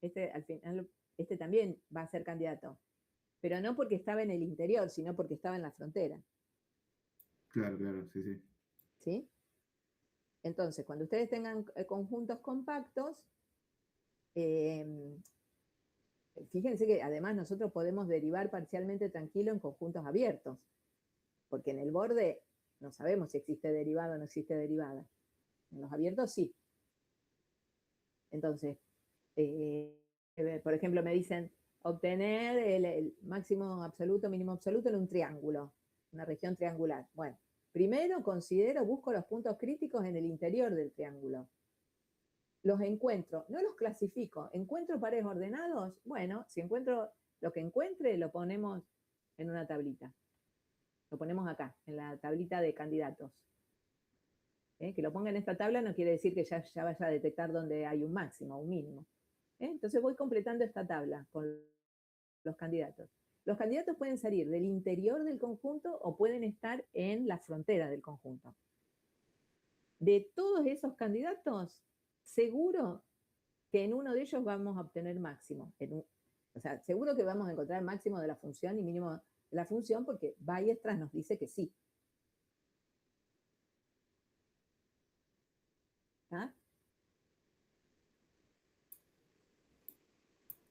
S1: Al final, este también va a ser candidato. Pero no porque estaba en el interior, sino porque estaba en la frontera.
S6: Claro, claro, sí, sí.
S1: ¿Sí? Entonces, cuando ustedes tengan conjuntos compactos, fíjense que además nosotros podemos derivar parcialmente tranquilo en conjuntos abiertos, porque en el borde no sabemos si existe derivada o no existe derivada. En los abiertos sí. Entonces, por ejemplo, me dicen obtener el máximo absoluto, mínimo absoluto en un triángulo, una región triangular. Bueno, primero busco los puntos críticos en el interior del triángulo. Los encuentro, no los clasifico. ¿Encuentro pares ordenados? Bueno, si encuentro lo que encuentre, lo ponemos en una tablita. Lo ponemos acá, en la tablita de candidatos. Que lo ponga en esta tabla no quiere decir que ya vaya a detectar dónde hay un máximo o un mínimo. Entonces voy completando esta tabla con los candidatos. Los candidatos pueden salir del interior del conjunto o pueden estar en la frontera del conjunto. De todos esos candidatos, seguro que en uno de ellos vamos a obtener máximo. O sea, seguro que vamos a encontrar máximo de la función y mínimo de la función porque Weierstrass nos dice que sí. ¿Ah?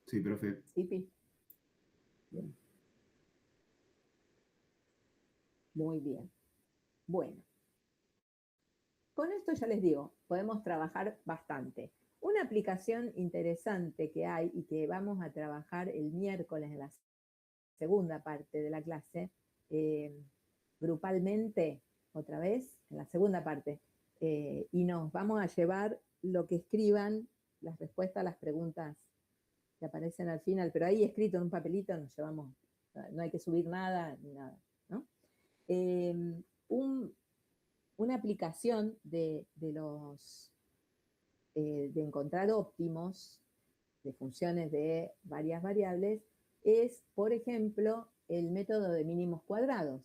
S6: Sí, profe.
S1: Sí, Pi. Bien. Muy bien. Bueno, con esto ya les digo, podemos trabajar bastante. Una aplicación interesante que hay y que vamos a trabajar el miércoles en la segunda parte de la clase, grupalmente, otra vez, en la segunda parte, y nos vamos a llevar lo que escriban, las respuestas a las preguntas que aparecen al final, pero ahí escrito en un papelito nos llevamos, no hay que subir nada, ni nada, ¿no? Una aplicación de encontrar óptimos de funciones de varias variables es, por ejemplo, el método de mínimos cuadrados,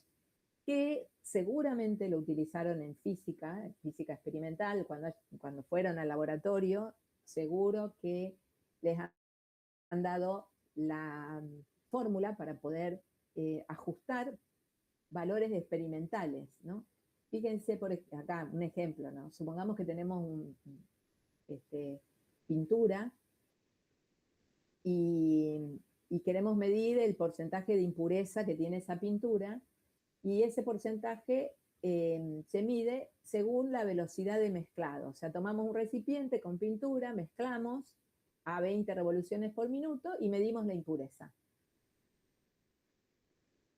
S1: que seguramente lo utilizaron en física experimental, cuando fueron al laboratorio, seguro que les han dado la fórmula para poder ajustar valores experimentales, ¿no? Fíjense por acá un ejemplo, ¿no? Supongamos que tenemos pintura y queremos medir el porcentaje de impureza que tiene esa pintura, y ese porcentaje se mide según la velocidad de mezclado. O sea, tomamos un recipiente con pintura, mezclamos a 20 revoluciones por minuto y medimos la impureza.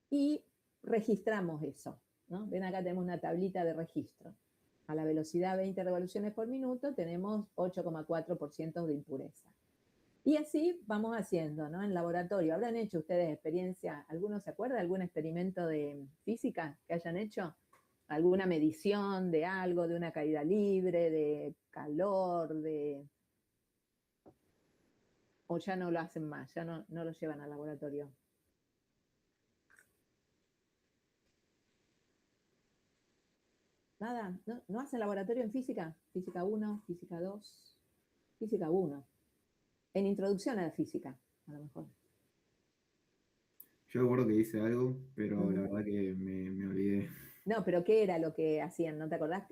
S1: Y registramos eso, ¿no? Ven, acá tenemos una tablita de registro. A la velocidad 20 revoluciones por minuto tenemos 8,4% de impureza. Y así vamos haciendo, ¿no? En laboratorio. ¿Habrán hecho ustedes experiencia? ¿Alguno se acuerda? ¿Algún experimento de física que hayan hecho? ¿Alguna medición de algo, de una caída libre, de calor, o ya no lo hacen más, ya no lo llevan al laboratorio? Nada, ¿no hacen laboratorio en física? Física 1, física 2, física 1. En introducción a la física, a lo mejor.
S6: Yo recuerdo que hice algo, pero la verdad que me olvidé.
S1: No, pero ¿qué era lo que hacían? ¿No te acordás?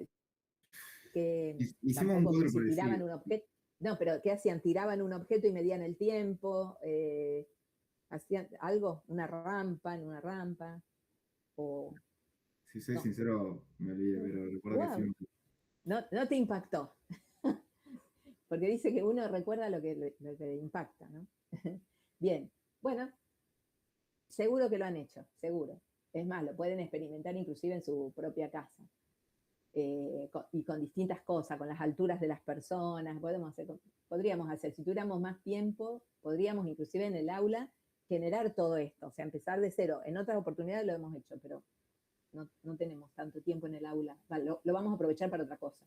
S1: Que
S6: Hicimos un
S1: tampoco que
S6: cuadro
S1: si tiraban
S6: parecido.
S1: un objeto. No, pero ¿qué hacían? ¿Tiraban un objeto y medían el tiempo? ¿Hacían algo? ¿Una rampa en una rampa? O
S6: Si soy
S1: no.
S6: sincero, me olvidé, pero recuerdo que
S1: Wow.
S6: sí.
S1: No te impactó. Porque dice que uno recuerda lo que le impacta, ¿no? Bien, bueno, seguro que lo han hecho, seguro. Es más, lo pueden experimentar inclusive en su propia casa. Y con distintas cosas, con las alturas de las personas, podríamos hacer, si tuviéramos más tiempo, podríamos inclusive en el aula generar todo esto, o sea, empezar de cero. En otras oportunidades lo hemos hecho, pero no tenemos tanto tiempo en el aula. Lo vamos a aprovechar para otra cosa.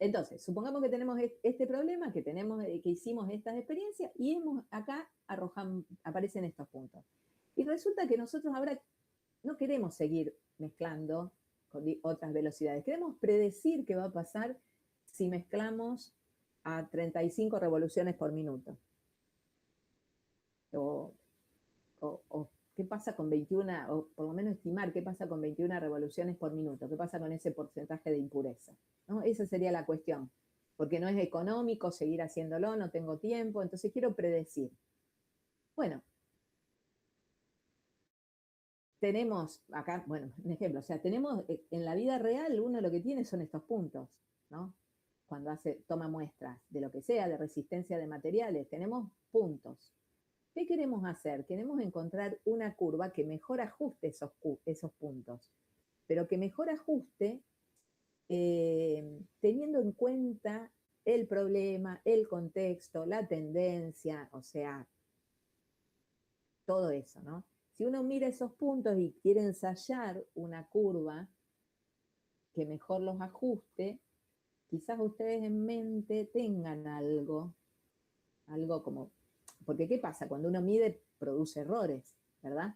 S1: Entonces, supongamos que tenemos este problema, que hicimos estas experiencias y acá aparecen estos puntos. Y resulta que nosotros ahora no queremos seguir mezclando con otras velocidades. Queremos predecir qué va a pasar si mezclamos a 35 revoluciones por minuto. O qué pasa con 21, o por lo menos estimar qué pasa con 21 revoluciones por minuto, qué pasa con ese porcentaje de impureza, ¿no? Esa sería la cuestión, porque no es económico seguir haciéndolo, no tengo tiempo, entonces quiero predecir. Bueno, tenemos acá, bueno, un ejemplo, o sea, tenemos en la vida real uno lo que tiene son estos puntos, ¿no? Cuando toma muestras de lo que sea, de resistencia de materiales, tenemos puntos. ¿Qué queremos hacer? Queremos encontrar una curva que mejor ajuste esos puntos, pero que mejor ajuste teniendo en cuenta el problema, el contexto, la tendencia, o sea, todo eso, ¿no? Si uno mira esos puntos y quiere ensayar una curva que mejor los ajuste, quizás ustedes en mente tengan algo como, porque ¿qué pasa? Cuando uno mide, produce errores, ¿verdad?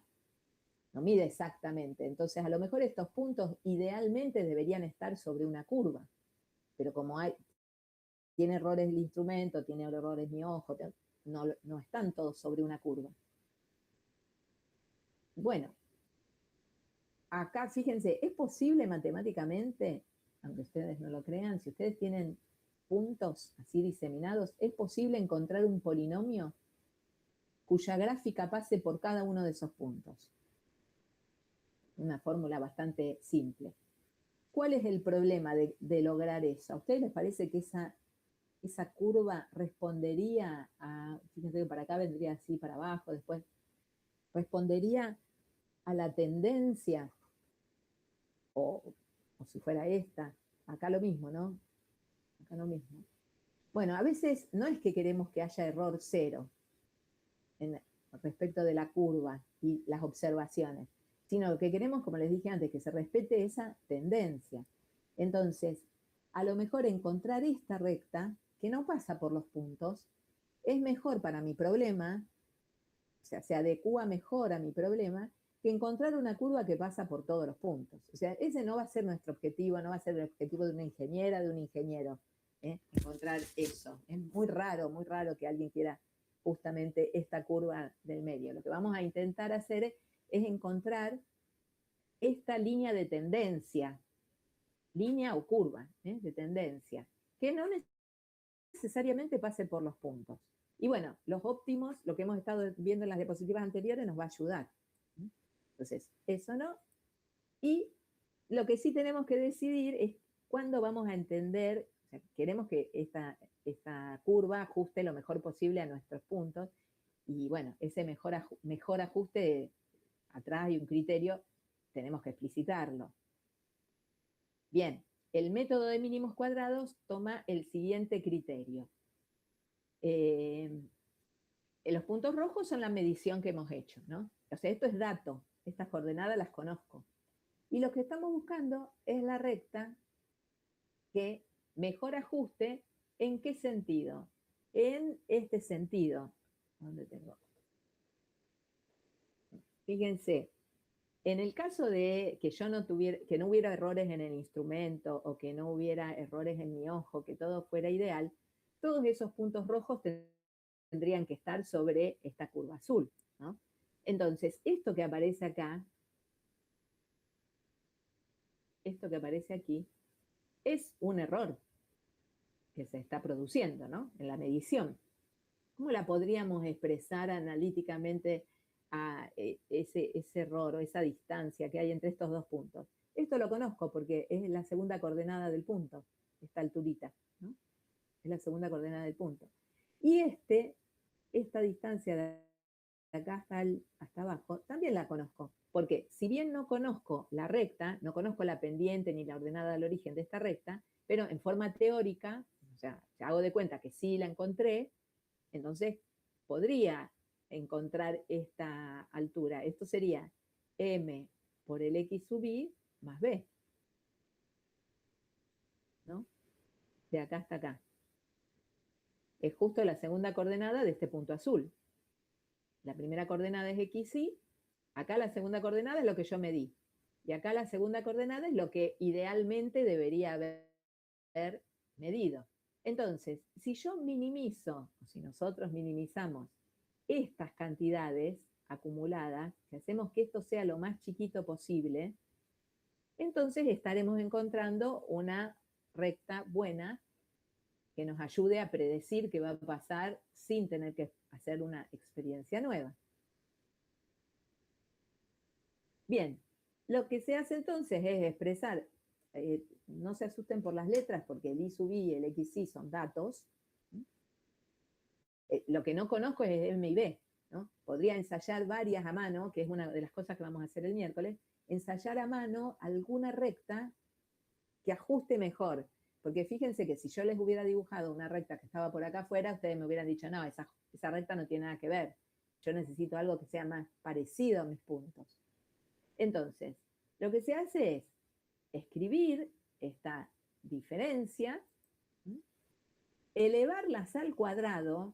S1: No mide exactamente. Entonces, a lo mejor estos puntos idealmente deberían estar sobre una curva, pero como tiene errores el instrumento, tiene errores mi ojo, no están todos sobre una curva. Bueno, acá fíjense, es posible matemáticamente, aunque ustedes no lo crean, si ustedes tienen puntos así diseminados, es posible encontrar un polinomio cuya gráfica pase por cada uno de esos puntos. Una fórmula bastante simple. ¿Cuál es el problema de lograr eso? ¿A ustedes les parece que esa curva respondería a, fíjense que para acá vendría así para abajo, después respondería a la tendencia, o si fuera esta, acá lo mismo, ¿no? Acá lo mismo. Bueno, a veces no es que queremos que haya error cero respecto de la curva y las observaciones, sino que queremos, como les dije antes, que se respete esa tendencia. Entonces, a lo mejor encontrar esta recta, que no pasa por los puntos, es mejor para mi problema, o sea, se adecúa mejor a mi problema, que encontrar una curva que pasa por todos los puntos. O sea, ese no va a ser nuestro objetivo, no va a ser el objetivo de una ingeniera, de un ingeniero, encontrar eso. Es muy raro que alguien quiera justamente esta curva del medio. Lo que vamos a intentar hacer es encontrar esta línea de tendencia, línea o curva de tendencia, que no necesariamente pase por los puntos. Y bueno, los óptimos, lo que hemos estado viendo en las diapositivas anteriores, nos va a ayudar. Entonces, eso no. Y lo que sí tenemos que decidir es cuándo vamos a entender, o sea, queremos que esta curva ajuste lo mejor posible a nuestros puntos, y bueno, ese mejor ajuste, atrás hay un criterio, tenemos que explicitarlo. Bien, el método de mínimos cuadrados toma el siguiente criterio. Los puntos rojos son la medición que hemos hecho, ¿no? O sea, esto es dato, estas coordenadas las conozco. Y lo que estamos buscando es la recta que mejor ajuste, ¿en qué sentido? En este sentido. ¿Dónde tengo? Fíjense, en el caso de que yo no tuviera, que no hubiera errores en el instrumento o que no hubiera errores en mi ojo, que todo fuera ideal, todos esos puntos rojos tendrían que estar sobre esta curva azul, ¿no? Entonces, esto que aparece acá, esto que aparece aquí, es un error que se está produciendo, ¿no? En la medición. ¿Cómo la podríamos expresar analíticamente a ese error o esa distancia que hay entre estos dos puntos? Esto lo conozco porque es la segunda coordenada del punto, esta alturita, ¿no? Es la segunda coordenada del punto. Y esta distancia de acá hasta abajo, también la conozco. Porque si bien no conozco la recta, no conozco la pendiente ni la ordenada del origen de esta recta, pero en forma teórica, o sea, hago de cuenta que sí la encontré, entonces podría encontrar esta altura. Esto sería m por el x sub i más b, ¿no? De acá hasta acá. Es justo la segunda coordenada de este punto azul. La primera coordenada es xy, acá la segunda coordenada es lo que yo medí, y acá la segunda coordenada es lo que idealmente debería haber medido. Entonces, si yo minimizo, o si nosotros minimizamos estas cantidades acumuladas, si hacemos que esto sea lo más chiquito posible, entonces estaremos encontrando una recta buena que nos ayude a predecir qué va a pasar sin tener que hacer una experiencia nueva. Bien, lo que se hace entonces es expresar, no se asusten por las letras porque el i sub i y el xy son datos. Lo que no conozco es m y b, ¿no? Podría ensayar varias a mano, que es una de las cosas que vamos a hacer el miércoles, ensayar a mano alguna recta que ajuste mejor. Porque fíjense que si yo les hubiera dibujado una recta que estaba por acá afuera, ustedes me hubieran dicho, no, esa recta no tiene nada que ver. Yo necesito algo que sea más parecido a mis puntos. Entonces, lo que se hace es escribir esta diferencia, elevarlas al cuadrado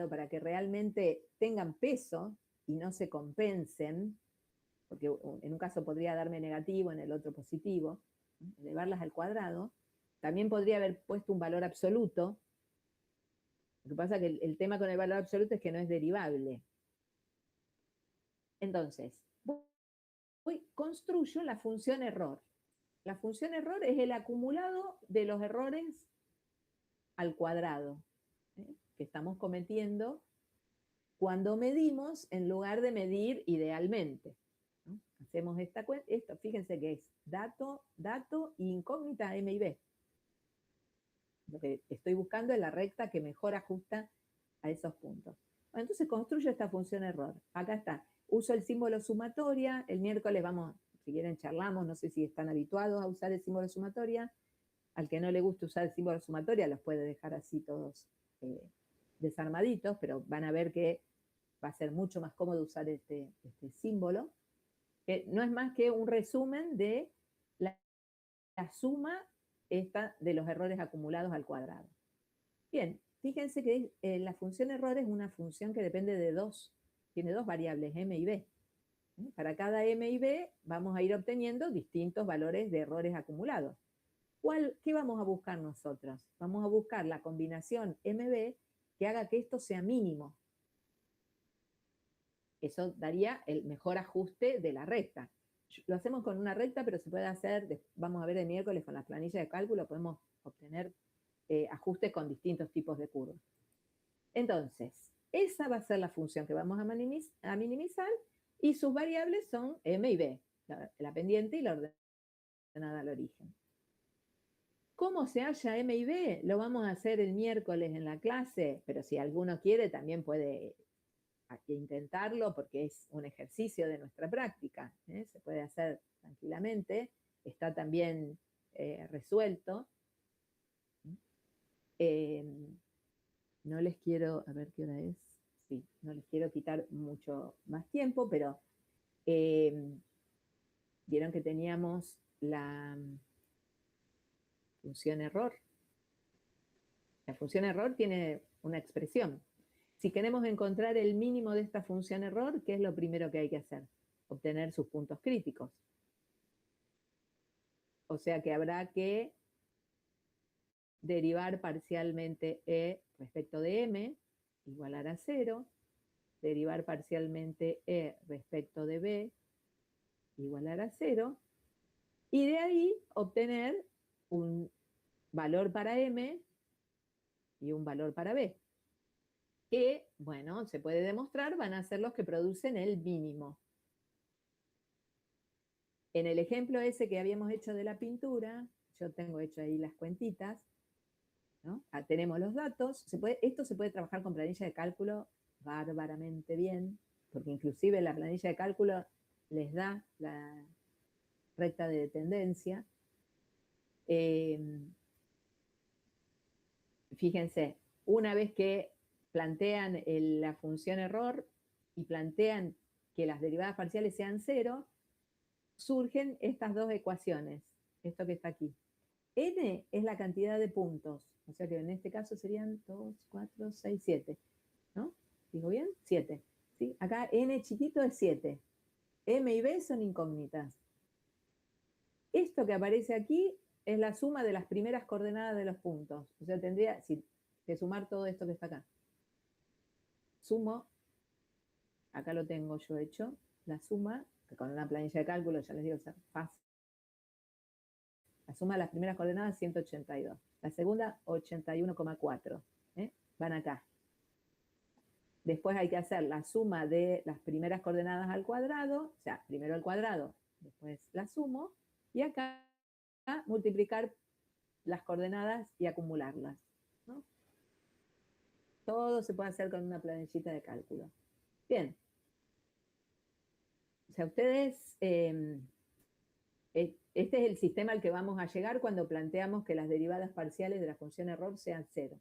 S1: para que realmente tengan peso y no se compensen, porque en un caso podría darme negativo, en el otro positivo, elevarlas al cuadrado. También podría haber puesto un valor absoluto. Lo que pasa es que el tema con el valor absoluto es que no es derivable. Entonces, construyo la función error. La función error es el acumulado de los errores al cuadrado, que estamos cometiendo cuando medimos en lugar de medir idealmente, ¿no? Hacemos esto, fíjense que es dato, y incógnita m y b. Lo que estoy buscando es la recta que mejor ajusta a esos puntos. Bueno, entonces construyo esta función error. Acá está. Uso el símbolo sumatoria. El miércoles vamos, si quieren charlamos, no sé si están habituados a usar el símbolo sumatoria. Al que no le guste usar el símbolo sumatoria los puede dejar así todos desarmaditos, pero van a ver que va a ser mucho más cómodo usar este símbolo, que no es más que un resumen de la suma de los errores acumulados al cuadrado. Bien, fíjense que la función error es una función que depende de tiene dos variables, m y b. Para cada m y b vamos a ir obteniendo distintos valores de errores acumulados. ¿Qué vamos a buscar nosotros? Vamos a buscar la combinación mb que haga que esto sea mínimo. Eso daría el mejor ajuste de la recta. Lo hacemos con una recta, pero se puede hacer, vamos a ver el miércoles con las planillas de cálculo, podemos obtener ajustes con distintos tipos de curvas. Entonces, esa va a ser la función que vamos a minimizar Y sus variables son m y b, la pendiente y la ordenada al origen. ¿Cómo se halla m y b? Lo vamos a hacer el miércoles en la clase, pero si alguno quiere también puede intentarlo porque es un ejercicio de nuestra práctica, ¿eh? Se puede hacer tranquilamente, está también resuelto. No les quiero, a ver qué hora es, sí, no les quiero quitar mucho más tiempo, pero vieron que teníamos la función error. La función error tiene una expresión. Si queremos encontrar el mínimo de esta función error, ¿qué es lo primero que hay que hacer? Obtener sus puntos críticos. O sea que habrá que derivar parcialmente E respecto de M, igualar a 0, derivar parcialmente E respecto de B, igualar a 0, y de ahí obtener un valor para M y un valor para B, que, bueno, se puede demostrar, van a ser los que producen el mínimo. En el ejemplo ese que habíamos hecho de la pintura, yo tengo hecho ahí las cuentitas, ¿no? Tenemos los datos, esto se puede trabajar con planilla de cálculo bárbaramente bien, porque inclusive la planilla de cálculo les da la recta de tendencia. Fíjense, una vez que plantean la función error y plantean que las derivadas parciales sean 0, surgen estas dos ecuaciones, esto que está aquí. N es la cantidad de puntos, o sea que en este caso serían 2, 4, 6, 7, ¿no? ¿Digo bien? 7. ¿Sí? Acá N chiquito es 7. M y B son incógnitas. Esto que aparece aquí es la suma de las primeras coordenadas de los puntos. O sea, tendría que sumar todo esto que está acá. Sumo, acá lo tengo yo hecho, la suma, que con una planilla de cálculo, ya les digo, es fácil. La suma de las primeras coordenadas, 182. La segunda, 81,4. Van acá. Después hay que hacer la suma de las primeras coordenadas al cuadrado, o sea, primero al cuadrado, después la sumo, y acá multiplicar las coordenadas y acumularlas, ¿no? Todo se puede hacer con una planillita de cálculo. Bien. O sea, ustedes, este es el sistema al que vamos a llegar cuando planteamos que las derivadas parciales de la función error sean 0.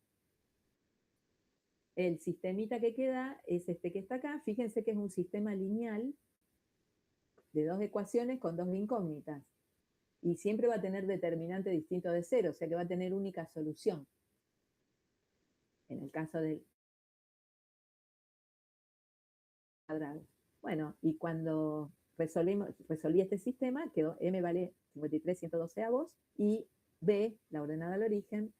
S1: El sistemita que queda es este que está acá. Fíjense que es un sistema lineal de dos ecuaciones con dos incógnitas. Y siempre va a tener determinante distinto de 0, o sea que va a tener única solución. En el caso del cuadrado. Bueno, y cuando resolví este sistema, quedó M vale 53/112 y B, la ordenada al origen,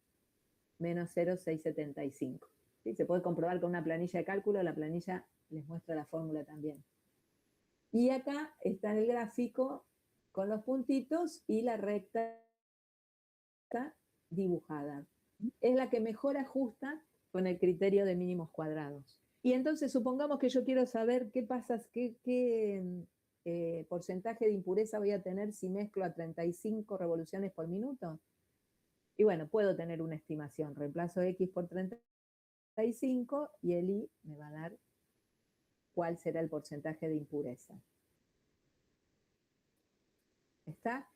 S1: menos 0,675. ¿Sí? Se puede comprobar con una planilla de cálculo, la planilla les muestra la fórmula también. Y acá está el gráfico con los puntitos y la recta dibujada. Es la que mejor ajusta con el criterio de mínimos cuadrados. Y entonces supongamos que yo quiero saber qué pasa, qué porcentaje de impureza voy a tener si mezclo a 35 revoluciones por minuto. Y bueno, puedo tener una estimación. Reemplazo X por 35 y el Y me va a dar cuál será el porcentaje de impureza. ¿Está?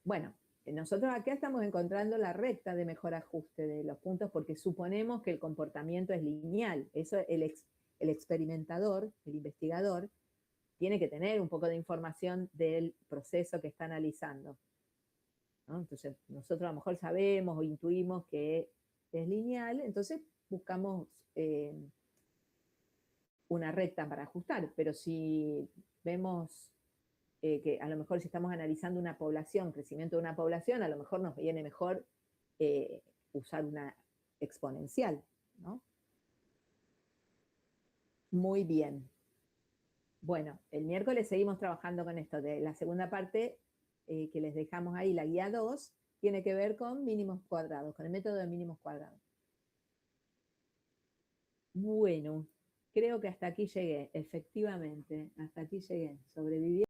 S1: Bueno, nosotros acá estamos encontrando la recta de mejor ajuste de los puntos porque suponemos que el comportamiento es lineal. Eso el experimentador, el investigador, tiene que tener un poco de información del proceso que está analizando, ¿no? Entonces, nosotros a lo mejor sabemos o intuimos que es lineal, entonces buscamos una recta para ajustar, pero si vemos que a lo mejor si estamos analizando una población, crecimiento de una población, a lo mejor nos viene mejor usar una exponencial, ¿no? Muy bien. Bueno, el miércoles seguimos trabajando con esto. De la segunda parte que les dejamos ahí, la guía 2, tiene que ver con mínimos cuadrados, con el método de mínimos cuadrados. Bueno, Creo que hasta aquí llegué, efectivamente, hasta aquí llegué. Sobreviví